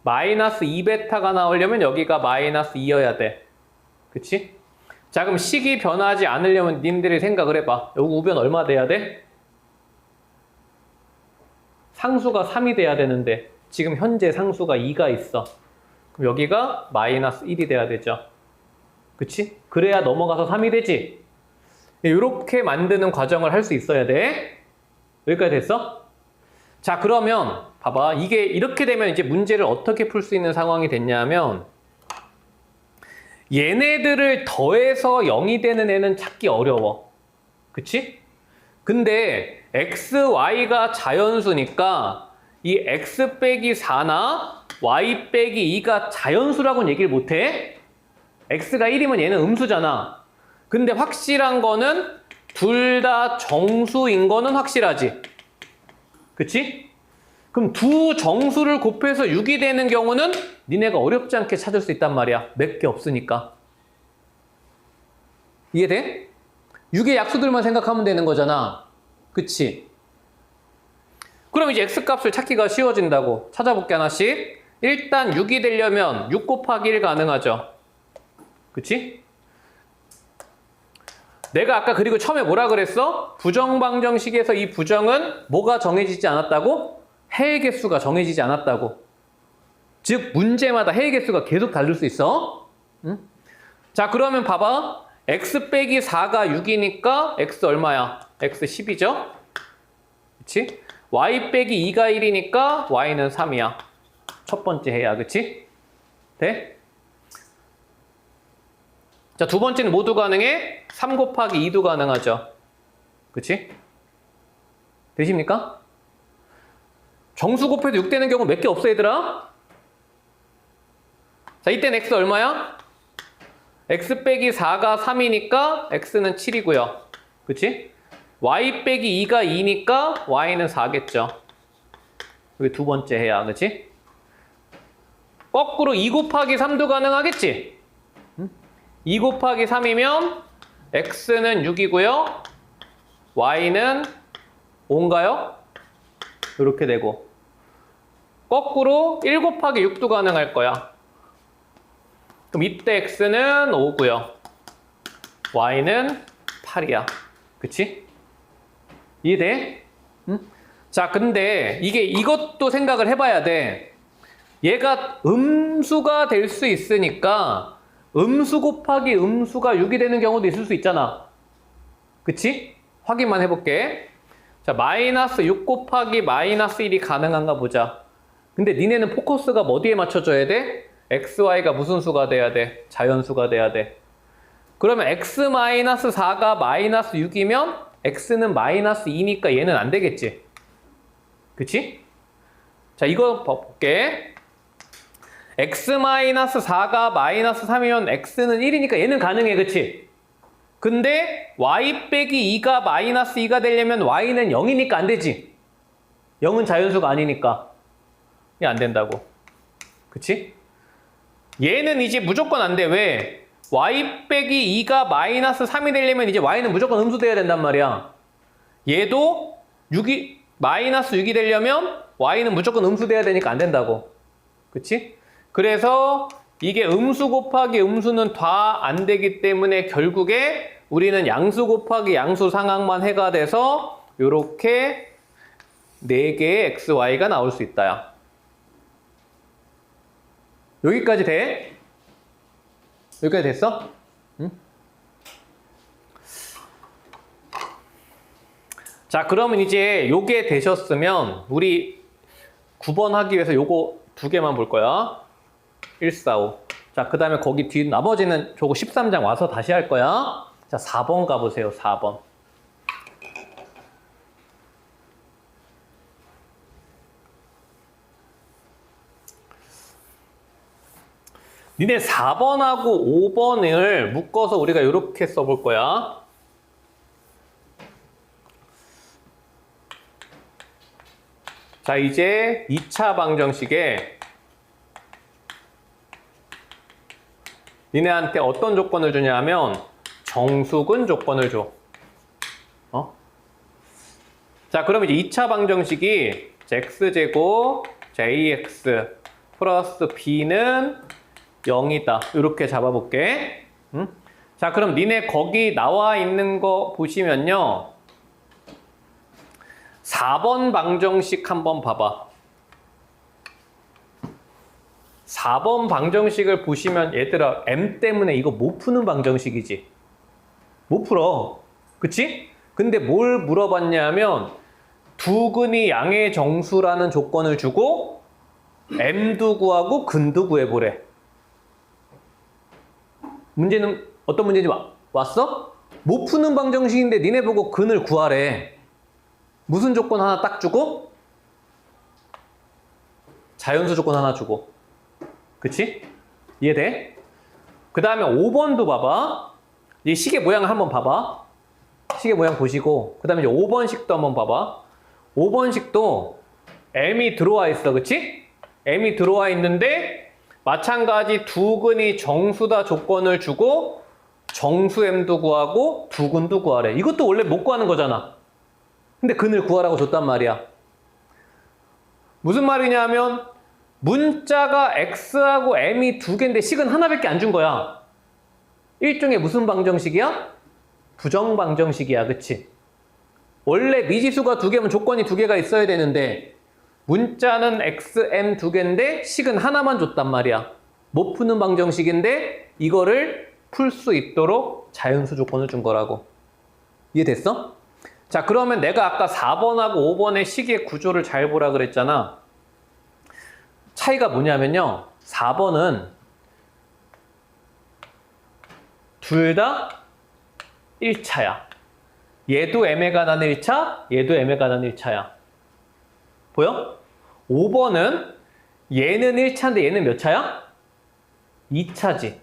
마이너스 2베타가 나오려면 여기가 마이너스 2여야 돼. 그치? 자, 그럼 식이 변하지 않으려면 님들이 생각을 해봐. 여기 우변 얼마 돼야 돼? 상수가 3이 돼야 되는데 지금 현재 상수가 2가 있어. 그럼 여기가 마이너스 1이 돼야 되죠. 그치? 그래야 넘어가서 3이 되지. 이렇게 만드는 과정을 할 수 있어야 돼. 여기까지 됐어? 자, 그러면 봐봐. 이게 이렇게 되면 이제 문제를 어떻게 풀 수 있는 상황이 됐냐면 얘네들을 더해서 0이 되는 애는 찾기 어려워. 그치? 근데 x, y가 자연수니까 이 x 빼기 4나 y 빼기 2가 자연수라고는 얘기를 못해. x가 1이면 얘는 음수잖아. 근데 확실한 거는 둘 다 정수인 거는 확실하지. 그치? 그럼 두 정수를 곱해서 6이 되는 경우는 니네가 어렵지 않게 찾을 수 있단 말이야. 몇 개 없으니까. 이해돼? 6의 약수들만 생각하면 되는 거잖아. 그치? 그럼 이제 x값을 찾기가 쉬워진다고. 찾아볼게 하나씩. 일단 6이 되려면 6 곱하기 1 가능하죠. 그치? 내가 아까 그리고 처음에 뭐라 그랬어? 부정방정식에서 이 부정은 뭐가 정해지지 않았다고? 해의 개수가 정해지지 않았다고. 즉 문제마다 해의 개수가 계속 다를 수 있어. 응? 자, 그러면 봐봐. x 빼기 4가 6이니까 x 얼마야? x 10이죠? 그치? y 빼기 2가 1이니까 y는 3이야. 첫 번째 해야. 그치? 돼? 자, 두 번째는 모두 가능해? 3 곱하기 2도 가능하죠. 그치? 되십니까? 정수 곱해도 6 되는 경우 몇 개 없어 얘들아? 자, 이때는 x 얼마야? x 빼기 4가 3이니까 x는 7이고요. 그치? y 빼기 2가 2니까 y는 4겠죠. 이게 두 번째 해야, 그치? 거꾸로 2 곱하기 3도 가능하겠지? 2 곱하기 3이면 x는 6이고요. y는 5인가요? 이렇게 되고. 거꾸로 1 곱하기 6도 가능할 거야. 그럼 이때 x는 5고요. y는 8이야. 그치? 이해돼? 응? 자, 근데 이것도 생각을 해봐야 돼. 얘가 음수가 될 수 있으니까 음수 곱하기 음수가 6이 되는 경우도 있을 수 있잖아. 그치? 확인만 해볼게. 자, 마이너스 6 곱하기 마이너스 1이 가능한가 보자. 근데 니네는 포커스가 어디에 맞춰줘야 돼? xy가 무슨 수가 돼야 돼? 자연수가 돼야 돼. 그러면 x-4가 마이너스 6이면 x는 마이너스 2니까 얘는 안 되겠지. 그치? 자, 이거 볼게. x-4가 마이너스 3이면 x는 1이니까 얘는 가능해. 그치? 근데 y 빼기 2가 마이너스 2가 되려면 y는 0이니까 안 되지. 0은 자연수가 아니니까. 이게 안 된다고. 그치? 얘는 이제 무조건 안 돼. 왜? y 빼기 2가 마이너스 3이 되려면 이제 y는 무조건 음수돼야 된단 말이야. 얘도 마이너스 6이 되려면 y는 무조건 음수돼야 되니까 안 된다고. 그치? 그래서 이게 음수 곱하기 음수는 다 안 되기 때문에 결국에 우리는 양수 곱하기 양수 상황만 해가 돼서 요렇게 4개의 xy가 나올 수 있다야. 여기까지 돼? 여기까지 됐어? 응? 자, 그러면 이제 요게 되셨으면 우리 9번 하기 위해서 요거 2개만 볼 거야. 1, 4, 5. 자, 그 다음에 거기 뒤 나머지는 저거 13장 와서 다시 할 거야. 자, 4번 가보세요. 4번. 니네 4번하고 5번을 묶어서 우리가 이렇게 써볼 거야. 자, 이제 2차 방정식에 니네한테 어떤 조건을 주냐면 정수근 조건을 줘. 자, 그럼 이제 2차 방정식이 x제곱 jx 플러스 b는 0이다. 이렇게 잡아볼게. 자, 그럼 니네 거기 나와 있는 거 보시면요. 4번 방정식 한번 봐봐. 4번 방정식을 보시면 얘들아 m 때문에 이거 못 푸는 방정식이지. 못 풀어. 그치? 근데 뭘 물어봤냐면 두 근이 양의 정수라는 조건을 주고 m도 구하고 근도 구해보래. 문제는 어떤 문제인지 왔어? 못 푸는 방정식인데 니네 보고 근을 구하래. 무슨 조건 하나 딱 주고 자연수 조건 하나 주고. 그치? 이해돼? 그 다음에 5번도 봐봐. 이 시계 모양을 한번 봐봐. 시계 모양 보시고 그 다음에 이제 5번식도 한번 봐봐. 5번식도 m이 들어와 있어. 그치? m이 들어와 있는데 마찬가지 두 근이 정수다 조건을 주고 정수 m도 구하고 두 근도 구하래. 이것도 원래 못 구하는 거잖아. 근데 근을 구하라고 줬단 말이야. 무슨 말이냐면 문자가 x하고 m이 두 개인데 식은 하나밖에 안 준 거야. 일종의 무슨 방정식이야? 부정 방정식이야. 그치? 원래 미지수가 두 개면 조건이 두 개가 있어야 되는데 문자는 x, m 두 개인데 식은 하나만 줬단 말이야. 못 푸는 방정식인데 이거를 풀 수 있도록 자연수 조건을 준 거라고. 이해됐어? 자, 그러면 내가 아까 4번하고 5번의 식의 구조를 잘 보라 그랬잖아. 차이가 뭐냐면요. 4번은 둘 다 1차야. 얘도 m에 관한 1차, 얘도 m에 관한 1차야. 보여? 5번은 얘는 1차인데 얘는 몇 차야? 2차지.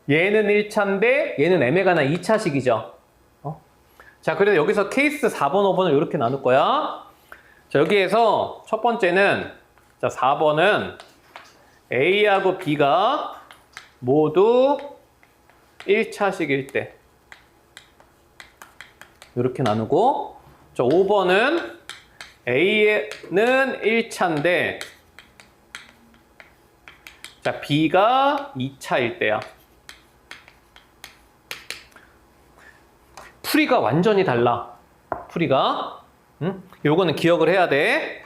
얘는 1차인데 얘는 m에 관한 2차식이죠. 자, 그래서 여기서 케이스 4번, 5번을 이렇게 나눌 거야. 자, 여기에서 첫 번째는, 자, 4번은 A하고 B가 모두 1차식일 때. 이렇게 나누고, 자, 5번은 A는 1차인데, 자, B가 2차일 때야. 풀이가 완전히 달라. 풀이가. 요거는 기억을 해야 돼.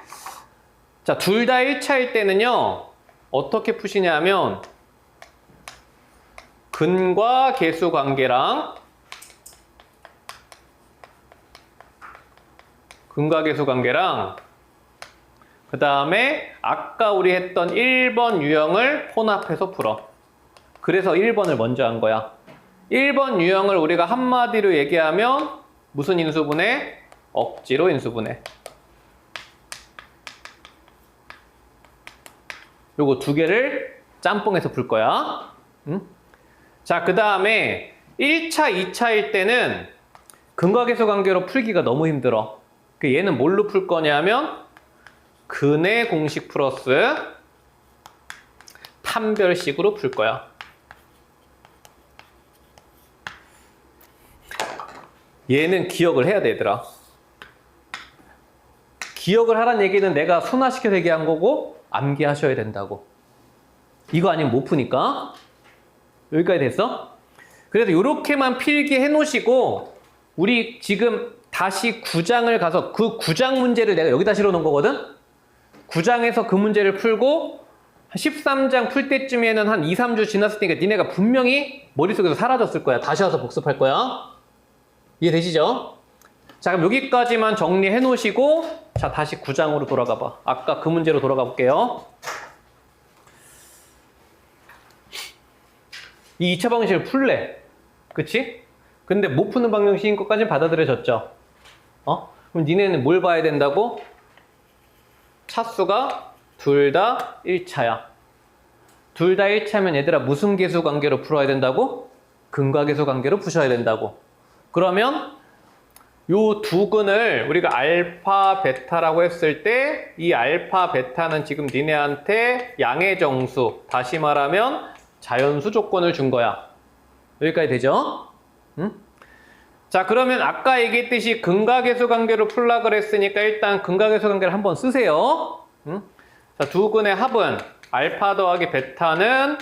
자, 둘 다 1차일 때는요. 어떻게 푸시냐면 근과 계수 관계랑 그 다음에 아까 우리 했던 1번 유형을 혼합해서 풀어. 그래서 1번을 먼저 한 거야. 1번 유형을 우리가 한마디로 얘기하면 무슨 인수분해? 억지로 인수분해. 요거 두 개를 짬뽕해서 풀 거야. 자, 그 다음에 1차, 2차일 때는 근과 계수 관계로 풀기가 너무 힘들어. 얘는 뭘로 풀 거냐면 근의 공식 플러스 판별식으로 풀 거야. 얘는 기억을 해야 돼, 얘들아. 기억을 하란 얘기는 내가 순화시켜서 얘기한 거고 암기하셔야 된다고. 이거 아니면 못 푸니까. 여기까지 됐어? 그래서 이렇게만 필기해 놓으시고 우리 지금 다시 9장을 가서 그 9장 문제를 내가 여기다 실어 놓은 거거든? 9장에서 그 문제를 풀고 13장 풀 때쯤에는 한 2, 3주 지났을 테니까 니네가 분명히 머릿속에서 사라졌을 거야. 다시 와서 복습할 거야. 이해되시죠? 자, 그럼 여기까지만 정리해 놓으시고 자, 다시 9장으로 돌아가 봐. 아까 그 문제로 돌아가 볼게요. 이 2차 방정식을 풀래. 그치? 근데 못 푸는 방정식인 것까지는 받아들여졌죠. 그럼 니네는 뭘 봐야 된다고? 차수가 둘 다 1차야. 둘 다 1차면 얘들아 무슨 계수 관계로 풀어야 된다고? 근과 계수 관계로 푸셔야 된다고. 그러면 요 두 근을 우리가 알파, 베타라고 했을 때 이 알파, 베타는 지금 니네한테 양의 정수, 다시 말하면 자연수 조건을 준 거야. 여기까지 되죠? 자, 그러면 아까 얘기했듯이 근과 계수 관계로 풀라 그랬으니까 일단 근과 계수 관계를 한번 쓰세요. 자, 두 근의 합은 알파 더하기 베타는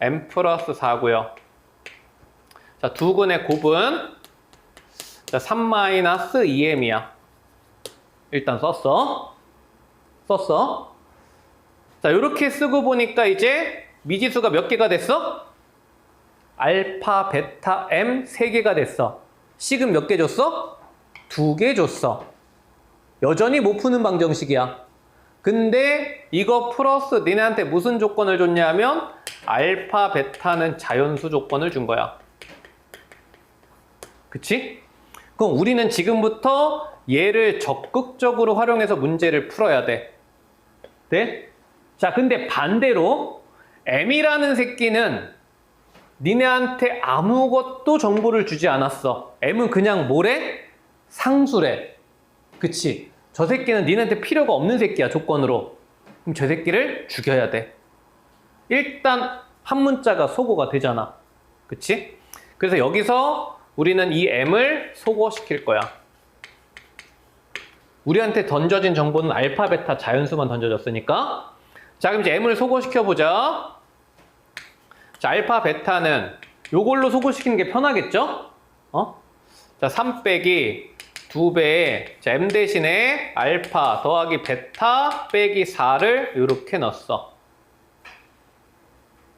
m 플러스 4고요. 자, 두 근의 곱은 자, 3 마이너스 2m이야. 일단 썼어. 자, 이렇게 쓰고 보니까 이제 미지수가 몇 개가 됐어? 알파, 베타, m 3개가 됐어. 식은 몇 개 줬어? 2개 줬어. 여전히 못 푸는 방정식이야. 근데 이거 플러스 니네한테 무슨 조건을 줬냐면 알파, 베타는 자연수 조건을 준 거야. 그치? 그럼 우리는 지금부터 얘를 적극적으로 활용해서 문제를 풀어야 돼. 네? 자, 근데 반대로 m이라는 새끼는 니네한테 아무것도 정보를 주지 않았어. m은 그냥 뭐래? 상수래. 그치? 저 새끼는 니네한테 필요가 없는 새끼야, 조건으로. 그럼 저 새끼를 죽여야 돼. 일단 한 문자가 소거가 되잖아. 그치? 그래서 여기서 우리는 이 m을 소거시킬 거야. 우리한테 던져진 정보는 알파, 베타, 자연수만 던져졌으니까. 자, 그럼 이제 m을 소거시켜보자. 자, 알파, 베타는 요걸로 소거시키는 게 편하겠죠? 자, 3 빼기 2배에 자, m 대신에 알파 더하기 베타 빼기 4를 이렇게 넣었어.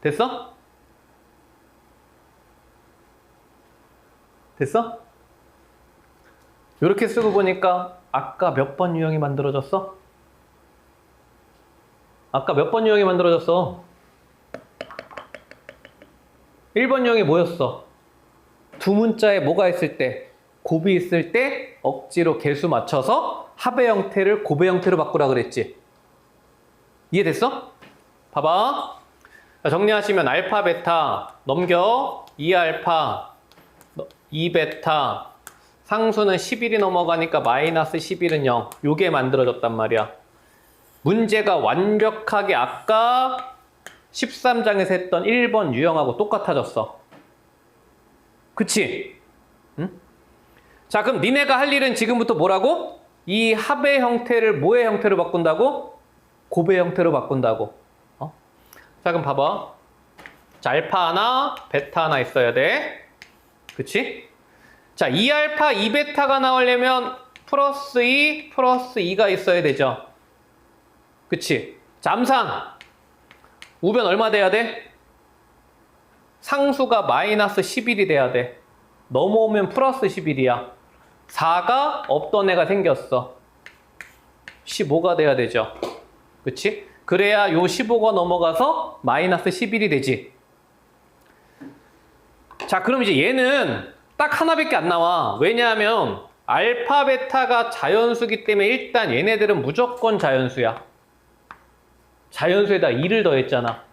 됐어? 됐어? 이렇게 쓰고 보니까 아까 몇 번 유형이 만들어졌어? 아까 몇 번 유형이 만들어졌어? 1번 유형이 뭐였어? 두 문자에 뭐가 있을 때? 곱이 있을 때 억지로 개수 맞춰서 합의 형태를 곱의 형태로 바꾸라 그랬지. 이해됐어? 봐봐. 자, 정리하시면 알파, 베타 넘겨 2알파, 2베타 상수는 11이 넘어가니까 마이너스 11은 0. 요게 만들어졌단 말이야. 문제가 완벽하게 아까 13장에서 했던 1번 유형하고 똑같아졌어. 그치? 응? 자, 그럼 니네가 할 일은 지금부터 뭐라고? 이 합의 형태를 뭐의 형태로 바꾼다고? 곱의 형태로 바꾼다고. 자, 그럼 봐봐. 자, 알파 하나, 베타 하나 있어야 돼. 그치? 자, 2알파, 2베타가 나오려면 플러스 2, 플러스 2가 있어야 되죠. 그치? 자, 암산. 우변 얼마 돼야 돼? 상수가 마이너스 11이 돼야 돼. 넘어오면 플러스 11이야. 4가 없던 애가 생겼어. 15가 돼야 되죠. 그치? 그래야 요 15가 넘어가서 마이너스 11이 되지. 자, 그럼 이제 얘는 딱 하나밖에 안 나와. 왜냐하면 알파, 베타가 자연수기 때문에 일단 얘네들은 무조건 자연수야. 자연수에다 2를 더했잖아.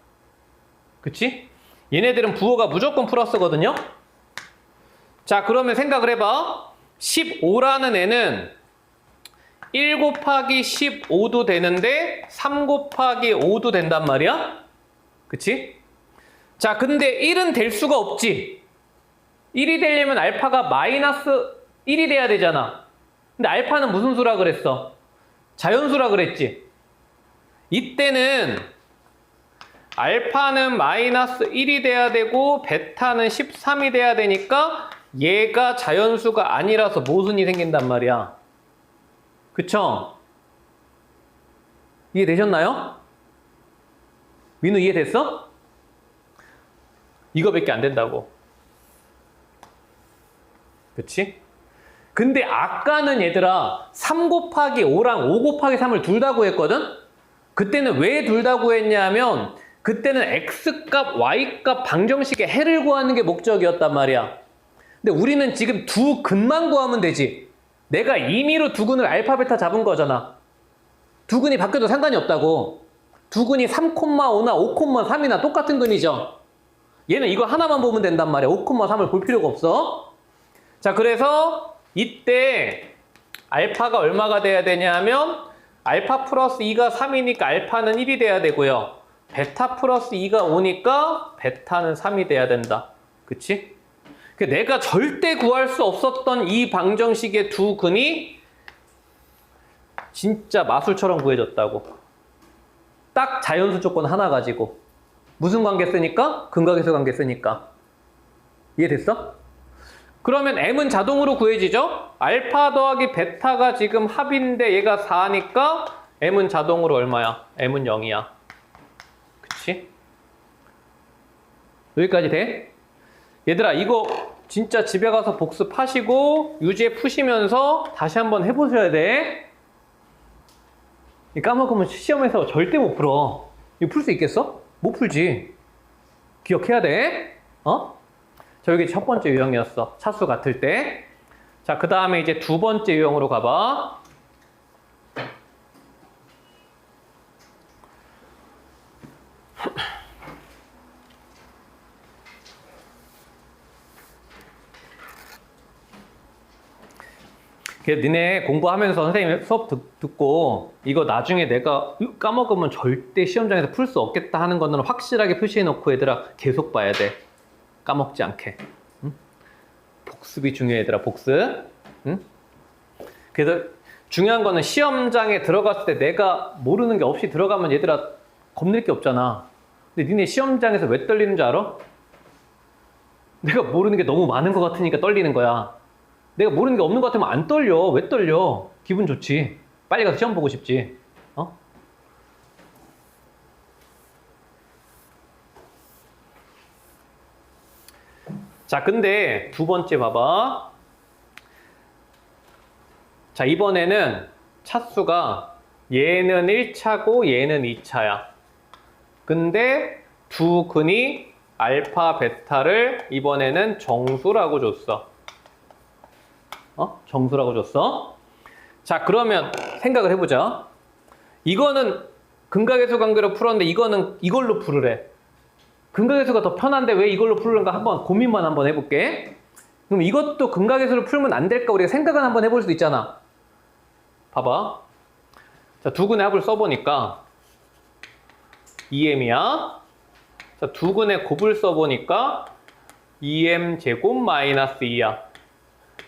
그치? 얘네들은 부호가 무조건 플러스거든요. 자, 그러면 생각을 해봐. 15라는 애는 1 곱하기 15도 되는데 3 곱하기 5도 된단 말이야. 그치? 자, 근데 1은 될 수가 없지. 1이 되려면 알파가 마이너스 1이 돼야 되잖아. 근데 알파는 무슨 수라 그랬어? 자연수라 그랬지. 이때는 알파는 마이너스 1이 돼야 되고 베타는 13이 돼야 되니까 얘가 자연수가 아니라서 모순이 생긴단 말이야. 그쵸? 이해되셨나요? 민우 이해됐어? 이거밖에 안 된다고. 그치? 근데 아까는 얘들아 3 곱하기 5랑 5 곱하기 3을 둘 다 구했거든? 그때는 왜 둘 다 구했냐면 그때는 x값, y값 방정식의 해를 구하는 게 목적이었단 말이야. 근데 우리는 지금 두 근만 구하면 되지. 내가 임의로 두 근을 알파, 베타 잡은 거잖아. 두 근이 바뀌어도 상관이 없다고. 두 근이 3,5나 5,3이나 똑같은 근이죠. 얘는 이거 하나만 보면 된단 말이야. 5,3을 볼 필요가 없어. 자, 그래서 이때 알파가 얼마가 돼야 되냐 하면 알파 플러스 2가 3이니까 알파는 1이 돼야 되고요. 베타 플러스 2가 5니까 베타는 3이 돼야 된다. 그치? 내가 절대 구할 수 없었던 이 방정식의 두 근이 진짜 마술처럼 구해졌다고. 딱 자연수 조건 하나 가지고. 무슨 관계 쓰니까? 근각계수 관계 쓰니까. 이해됐어? 그러면 m은 자동으로 구해지죠? 알파 더하기 베타가 지금 합인데 얘가 4니까 m은 자동으로 얼마야? m은 0이야. 그치? 여기까지 돼? 얘들아, 이거 진짜 집에 가서 복습하시고 유제 푸시면서 다시 한번 해보셔야 돼. 까먹으면 시험에서 절대 못 풀어. 이거 풀 수 있겠어? 못 풀지. 기억해야 돼. 자, 여기 첫 번째 유형이었어. 차수 같을 때. 자, 그 다음에 이제 두 번째 유형으로 가봐. 니네 공부하면서 선생님 수업 듣고 이거 나중에 내가 까먹으면 절대 시험장에서 풀 수 없겠다 하는 거는 확실하게 표시해놓고 얘들아 계속 봐야 돼. 까먹지 않게. 응? 복습이 중요해 얘들아. 복습. 응? 그래서 중요한 거는 시험장에 들어갔을 때 내가 모르는 게 없이 들어가면 얘들아 겁낼 게 없잖아. 근데 니네 시험장에서 왜 떨리는 줄 알아? 내가 모르는 게 너무 많은 것 같으니까 떨리는 거야. 내가 모르는 게 없는 것 같으면 안 떨려. 왜 떨려? 기분 좋지. 빨리 가서 시험 보고 싶지. 자, 근데 두 번째 봐봐. 자, 이번에는 차수가 얘는 1차고 얘는 2차야. 근데 두 근이 알파, 베타를 이번에는 정수라고 줬어. 정수라고 줬어. 자, 그러면 생각을 해보자. 이거는 근각계수 관계로 풀었는데 이거는 이걸로 풀으래. 근각계수가 더 편한데 왜 이걸로 풀는가 한번 고민만 한번 해볼게. 그럼 이것도 근각계수로 풀면 안 될까? 우리가 생각은 한번 해볼 수도 있잖아. 봐봐. 자, 두근의 합을 써보니까 2m이야. 자, 두근의 곱을 써보니까 2m 제곱 마이너스 2야.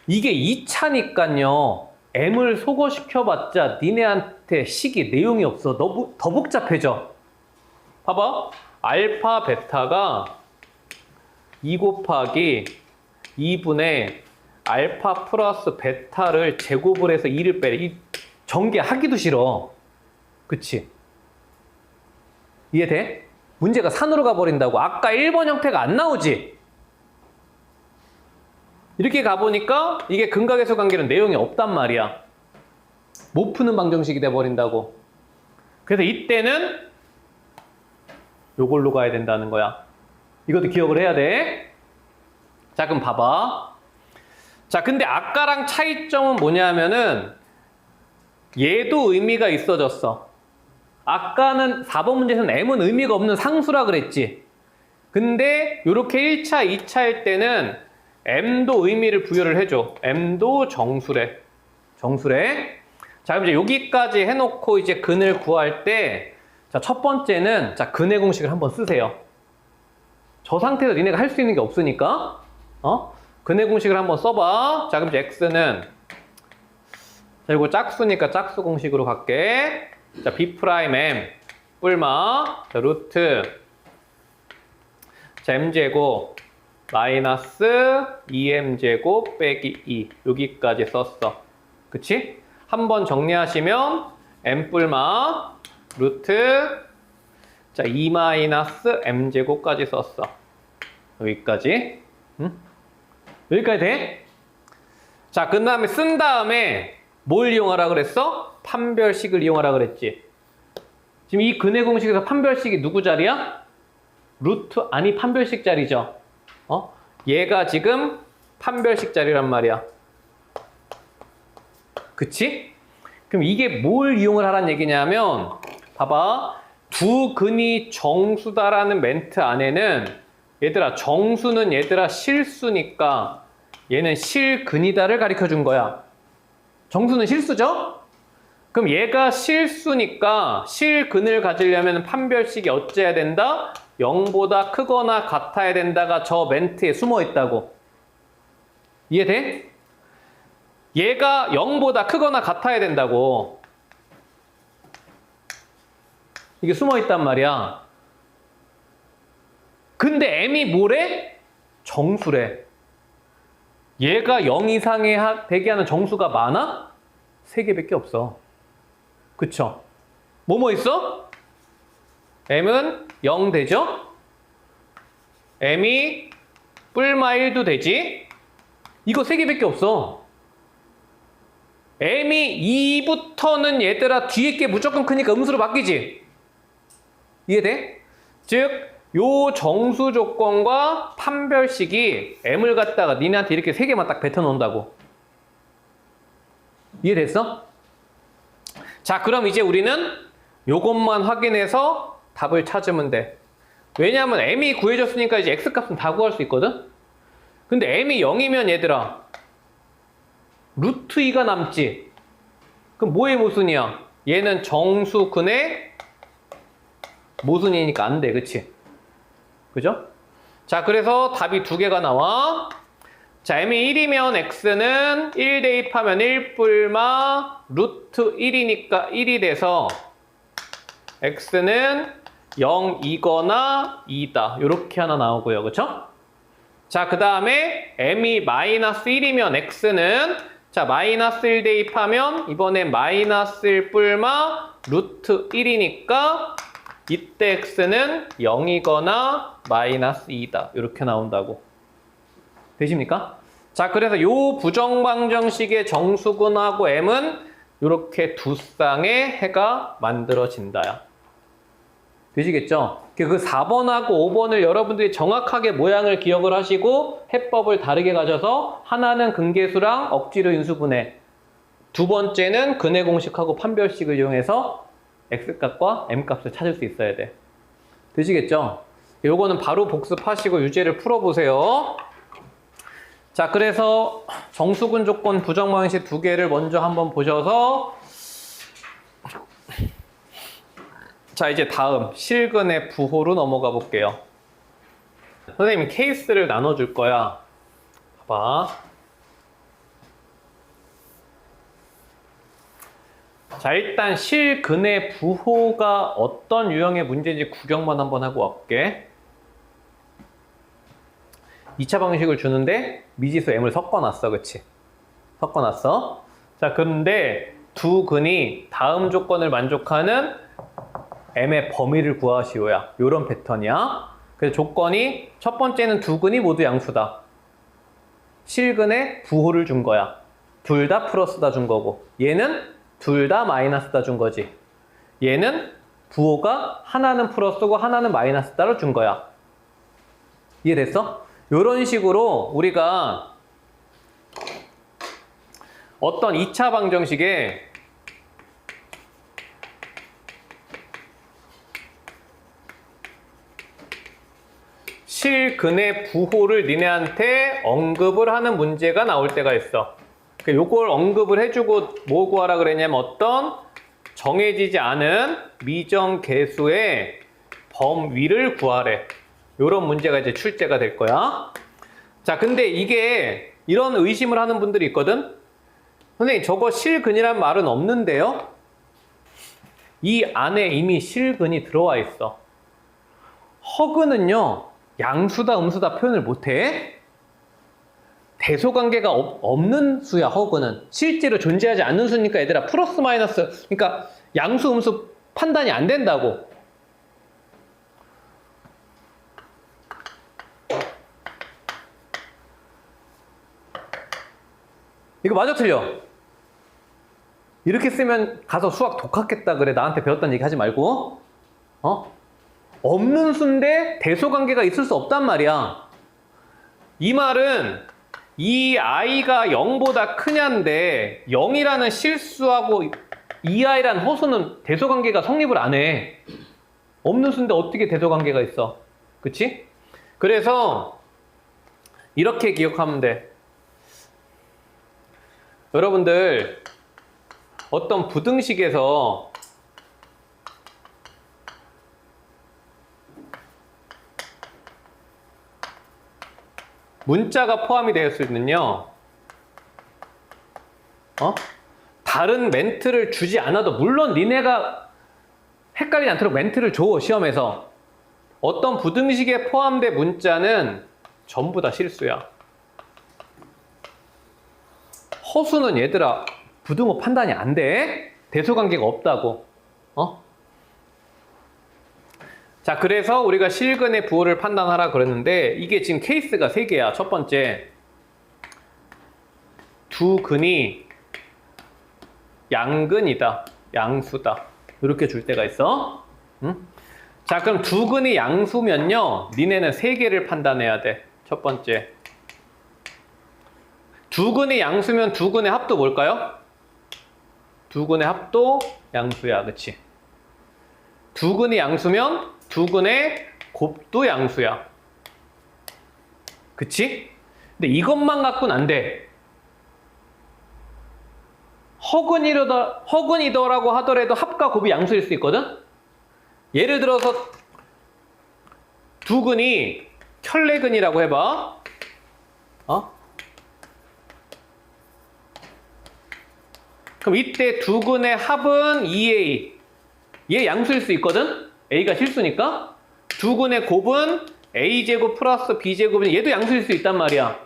이게 2차니까요. m을 소거시켜봤자 니네한테 식이 내용이 없어. 너무 더 복잡해져. 봐봐. 알파 베타가 2 곱하기 2분의 알파 플러스 베타를 제곱을 해서 2를 빼래. 이 전개하기도 싫어. 그치? 이해돼? 문제가 산으로 가버린다고. 아까 1번 형태가 안 나오지? 이렇게 가보니까 이게 근각계수 관계는 내용이 없단 말이야. 못 푸는 방정식이 돼버린다고. 그래서 이때는 요걸로 가야 된다는 거야. 이것도 기억을 해야 돼. 자, 그럼 봐봐. 자, 근데 아까랑 차이점은 뭐냐면은 얘도 의미가 있어졌어. 아까는 4번 문제에서는 m은 의미가 없는 상수라 그랬지. 근데 이렇게 1차, 2차일 때는 m도 의미를 부여를 해줘. m도 정수래. 정수래. 자, 그럼 이제 여기까지 해놓고 이제 근을 구할 때, 자, 첫 번째는, 자, 근의 공식을 한번 쓰세요. 저 상태에서 니네가 할 수 있는 게 없으니까, 근의 공식을 한번 써봐. 자, 그럼 이제 x는, 자, 이거 짝수니까 짝수 공식으로 갈게. 자, b'(m) 뿔마, 자, 루트, 자, m제곱, 마이너스 2m제곱 빼기 2 여기까지 썼어. 그치? 한번 정리하시면 m 뿔마 루트 자 2 마이너스 m제곱까지 썼어. 여기까지. 응? 여기까지 돼? 자, 그 다음에 쓴 다음에 뭘 이용하라 그랬어? 판별식을 이용하라 그랬지. 지금 이 근의 공식에서 판별식이 누구 자리야? 루트 아니 판별식 자리죠. 얘가 지금 판별식 자리란 말이야. 그치? 그럼 이게 뭘 이용을 하란 얘기냐면, 봐봐. 두 근이 정수다라는 멘트 안에는, 얘들아, 정수는 얘들아 실수니까 얘는 실근이다를 가르쳐 준 거야. 정수는 실수죠? 그럼 얘가 실수니까 실근을 가지려면 판별식이 어째야 된다? 0보다 크거나 같아야 된다가 저 멘트에 숨어 있다고. 이해돼? 얘가 0보다 크거나 같아야 된다고. 이게 숨어 있단 말이야. 근데 m이 뭐래? 정수래. 얘가 0 이상에 되게 하는 정수가 많아? 3개밖에 없어. 그쵸? 뭐뭐 있어? m은 0 되죠? m이 뿔마 1도 되지? 이거 3개밖에 없어. m이 2부터는 얘들아 뒤에 게 무조건 크니까 음수로 바뀌지? 이해돼? 즉, 요 정수 조건과 판별식이 m을 갖다가 니네한테 이렇게 3개만 딱 뱉어 놓는다고. 이해됐어? 자, 그럼 이제 우리는 요것만 확인해서 답을 찾으면 돼. 왜냐하면 m이 구해졌으니까 이제 x값은 다 구할 수 있거든? 근데 m이 0이면 얘들아 루트 2가 남지. 그럼 뭐의 모순이야? 얘는 정수근의 모순이니까 안 돼. 그치? 그죠? 자, 그래서 답이 2개가 나와. 자, m이 1이면 x는 1 대입하면 1 뿔마 루트 1이니까 1이 돼서 x는 0이거나 2다. 요렇게 하나 나오고요. 그쵸? 자, 그 다음에 m이 마이너스 1이면 x는 자, 마이너스 1 대입하면 이번엔 마이너스 1 뿔마 루트 1이니까 이때 x는 0이거나 마이너스 2다. 이렇게 나온다고. 되십니까? 자, 그래서 요 부정방정식의 정수근하고 m은 이렇게 두 쌍의 해가 만들어진다야. 되시겠죠? 그 4번하고 5번을 여러분들이 정확하게 모양을 기억을 하시고 해법을 다르게 가져서 하나는 근계수랑 억지로 인수분해, 두 번째는 근해 공식하고 판별식을 이용해서 X값과 M값을 찾을 수 있어야 돼. 되시겠죠? 요거는 바로 복습하시고 유제를 풀어보세요. 자, 그래서 정수근 조건 부정방식 두 개를 먼저 한번 보셔서, 자, 이제 다음 실근의 부호로 넘어가 볼게요. 선생님이 케이스를 나눠줄 거야. 봐봐. 자, 일단 실근의 부호가 어떤 유형의 문제인지 구경만 한번 하고 갈게. 2차 방식을 주는데 미지수 m을 섞어놨어. 그치? 섞어놨어. 자, 그런데 두 근이 다음 조건을 만족하는 m의 범위를 구하시오야. 요런 패턴이야. 그래서 조건이 첫 번째는 두 근이 모두 양수다. 실근의 부호를 준 거야. 둘 다 플러스다 준 거고, 얘는 둘 다 마이너스다 준 거지. 얘는 부호가 하나는 플러스고 하나는 마이너스다를 준 거야. 이해됐어? 이런 식으로 우리가 어떤 2차 방정식에 실근의 부호를 니네한테 언급을 하는 문제가 나올 때가 있어. 요걸 언급을 해주고 뭐 구하라 그랬냐면 어떤 정해지지 않은 미정계수의 범위를 구하래. 요런 문제가 이제 출제가 될 거야. 자, 근데 이게 이런 의심을 하는 분들이 있거든. 선생님, 저거 실근이란 말은 없는데요? 이 안에 이미 실근이 들어와 있어. 허근은요, 양수다 음수다 표현을 못해. 대소관계가 없는 수야. 허근은 실제로 존재하지 않는 수니까 얘들아, 플러스 마이너스, 그러니까 양수 음수 판단이 안 된다고. 이거 맞아 틀려? 이렇게 쓰면 가서 수학 독학했다 그래. 나한테 배웠다는 얘기 하지 말고. 없는 수인데 대소관계가 있을 수 없단 말이야. 이 말은 이 i가 0보다 크냐인데 0이라는 실수하고 이 i라는 허수는 대소관계가 성립을 안 해. 없는 수인데 어떻게 대소관계가 있어? 그치? 그래서 이렇게 기억하면 돼. 여러분들 어떤 부등식에서 문자가 포함이 되었을 때는요, 다른 멘트를 주지 않아도, 물론 니네가 헷갈리지 않도록 멘트를 줘. 시험에서 어떤 부등식에 포함된 문자는 전부 다 실수야. 허수는 얘들아 부등호 판단이 안 돼. 대소관계가 없다고. 자, 그래서 우리가 실근의 부호를 판단하라 그랬는데 이게 지금 케이스가 3개야. 첫 번째, 두 근이 양근이다, 양수다, 이렇게 줄 때가 있어. 응? 자, 그럼 두 근이 양수면요, 니네는 3개를 판단해야 돼. 첫 번째, 두 근이 양수면 두 근의 합도 뭘까요? 두 근의 합도 양수야. 그치? 두 근이 양수면 두 근의 곱도 양수야. 그치? 근데 이것만 갖고는 안 돼. 허근이더라고 하더라도 합과 곱이 양수일 수 있거든? 예를 들어서 두 근이 켤레근이라고 해봐. 그럼 이때 두 근의 합은 2a. 얘 양수일 수 있거든? a가 실수니까. 두 근의 곱은 a제곱 플러스 b제곱은 얘도 양수일 수 있단 말이야.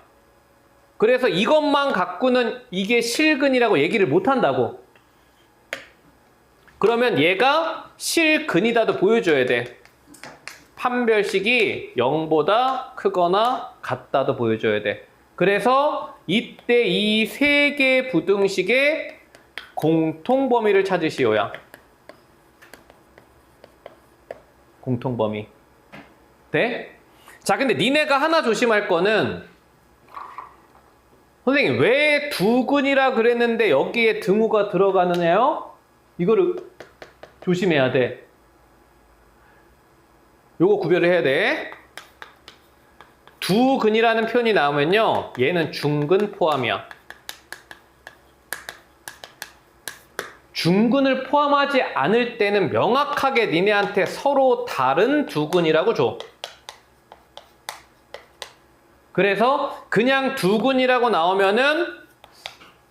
그래서 이것만 갖고는 이게 실근이라고 얘기를 못한다고. 그러면 얘가 실근이다도 보여줘야 돼. 판별식이 0보다 크거나 같다도 보여줘야 돼. 그래서 이때 이 3개 부등식의 공통범위를 찾으시오야. 공통범위. 돼? 자, 근데 니네가 하나 조심할 거는 선생님 왜 두근이라 그랬는데 여기에 등호가 들어가느냐요? 이거를 조심해야 돼. 요거 구별을 해야 돼. 두근이라는 표현이 나오면요, 얘는 중근 포함이야. 중근을 포함하지 않을 때는 명확하게 니네한테 서로 다른 두근이라고 줘. 그래서 그냥 두근이라고 나오면은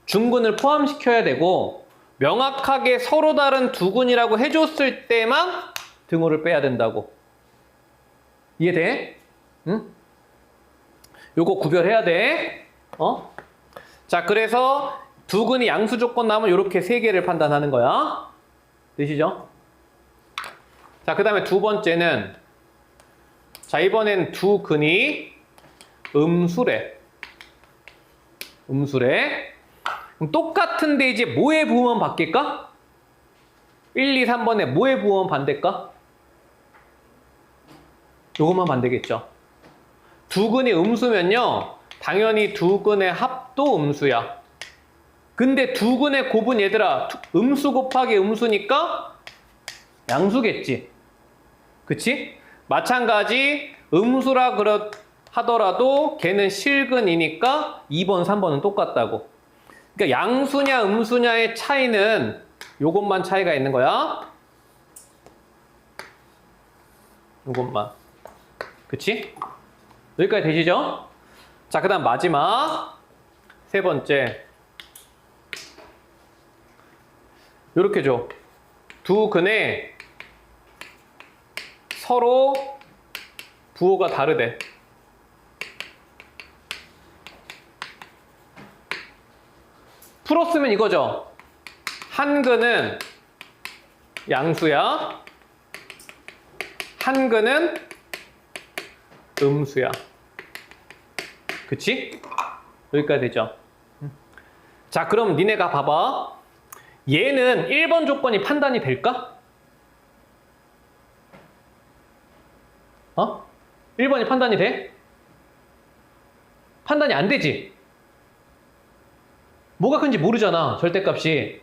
중근을 포함시켜야 되고, 명확하게 서로 다른 두근이라고 해줬을 때만 등호를 빼야 된다고. 이해돼? 응? 요거 구별해야 돼. 자, 그래서 두근이 양수 조건 나오면 이렇게 세 개를 판단하는 거야. 되시죠? 자, 그 다음에 두 번째는, 자, 이번엔 두근이 음수래. 음수래. 그럼 똑같은데 이제 뭐의 부호만 바뀔까? 1, 2, 3번에 뭐의 부호만 반대일까? 요것만 반대겠죠. 두근이 음수면요, 당연히 두근의 합도 음수야. 근데 두근의 곱은 얘들아, 음수 곱하기 음수니까 양수겠지. 그치? 마찬가지 음수라 하더라도 걔는 실근이니까 2번, 3번은 똑같다고. 그러니까 양수냐 음수냐의 차이는 요것만 차이가 있는 거야. 요것만. 그치? 여기까지 되시죠? 자, 그 다음 마지막 세 번째. 요렇게 줘. 두 근에 서로 부호가 다르대. 풀었으면 이거죠. 한 근은 양수야. 한 근은 음수야. 그치? 여기까지 되죠. 자, 그럼 니네가 봐봐. 얘는 1번 조건이 판단이 될까? 1번이 판단이 돼? 판단이 안 되지? 뭐가 큰지 모르잖아, 절대값이.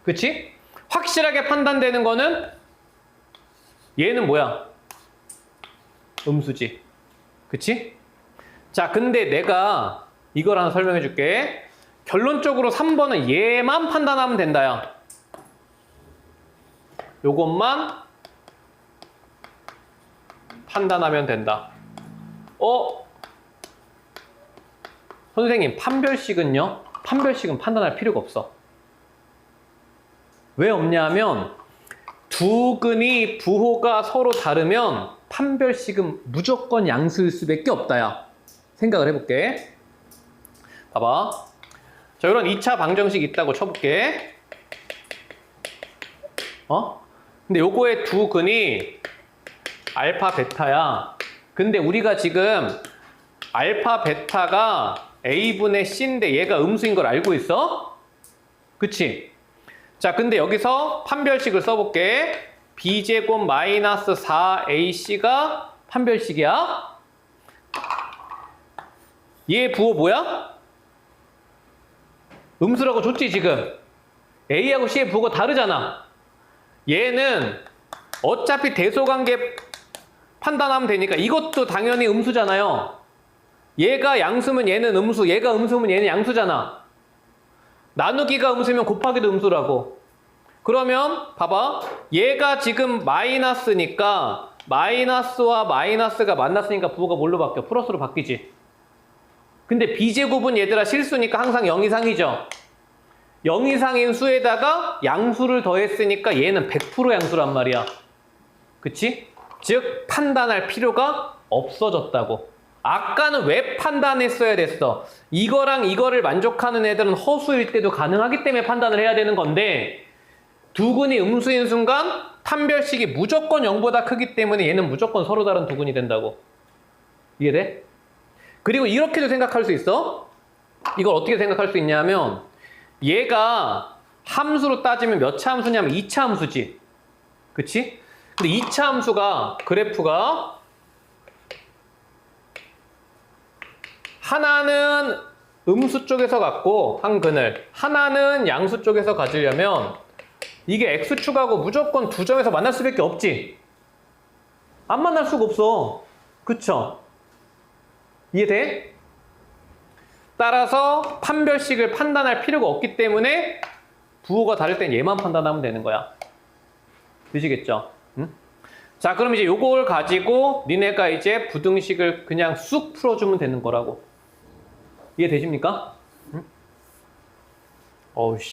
그치? 확실하게 판단되는 거는 얘는 뭐야? 음수지. 그치? 자, 근데 내가 이걸 하나 설명해 줄게. 결론적으로 3번은 얘만 판단하면 된다야. 요것만 판단하면 된다. 선생님, 판별식은요? 판별식은 판단할 필요가 없어. 왜 없냐면 두 근이 부호가 서로 다르면 판별식은 무조건 양수일 수밖에 없다야. 생각을 해볼게. 봐봐. 자, 이런 2차 방정식 있다고 쳐볼게. 근데 요거의 두 근이 알파 베타야. 근데 우리가 지금 알파 베타가 A분의 C인데 얘가 음수인 걸 알고 있어? 그치? 자, 근데 여기서 판별식을 써볼게. B제곱 마이너스 4AC가 판별식이야. 얘 부호 뭐야? 음수라고 줬지, 지금. A하고 C의 부호가 다르잖아. 얘는 어차피 대소관계 판단하면 되니까 이것도 당연히 음수잖아요. 얘가 양수면 얘는 음수, 얘가 음수면 얘는 양수잖아. 나누기가 음수면 곱하기도 음수라고. 그러면 봐봐. 얘가 지금 마이너스니까 마이너스와 마이너스가 만났으니까 부호가 뭘로 바뀌어? 플러스로 바뀌지. 근데 B제곱은 얘들아 실수니까 항상 0 이상이죠. 0 이상인 수에다가 양수를 더했으니까 얘는 100% 양수란 말이야. 그치? 즉 판단할 필요가 없어졌다고. 아까는 왜 판단했어야 됐어? 이거랑 이거를 만족하는 애들은 허수일 때도 가능하기 때문에 판단을 해야 되는 건데, 두 근이 음수인 순간 판별식이 무조건 0보다 크기 때문에 얘는 무조건 서로 다른 두 근이 된다고. 이해돼? 그리고 이렇게도 생각할 수 있어. 이걸 어떻게 생각할 수 있냐면, 얘가 함수로 따지면 몇 차 함수냐면 2차 함수지. 그치? 근데 2차 함수가 그래프가 하나는 음수 쪽에서 갖고 한 근을 하나는 양수 쪽에서 가지려면 이게 x축하고 무조건 두 점에서 만날 수밖에 없지. 안 만날 수가 없어. 그쵸? 이해돼? 따라서 판별식을 판단할 필요가 없기 때문에 부호가 다를 땐 얘만 판단하면 되는 거야. 되시겠죠? 응? 자, 그럼 이제 요걸 가지고 니네가 이제 부등식을 그냥 쑥 풀어주면 되는 거라고. 이해되십니까? 응? 어우씨.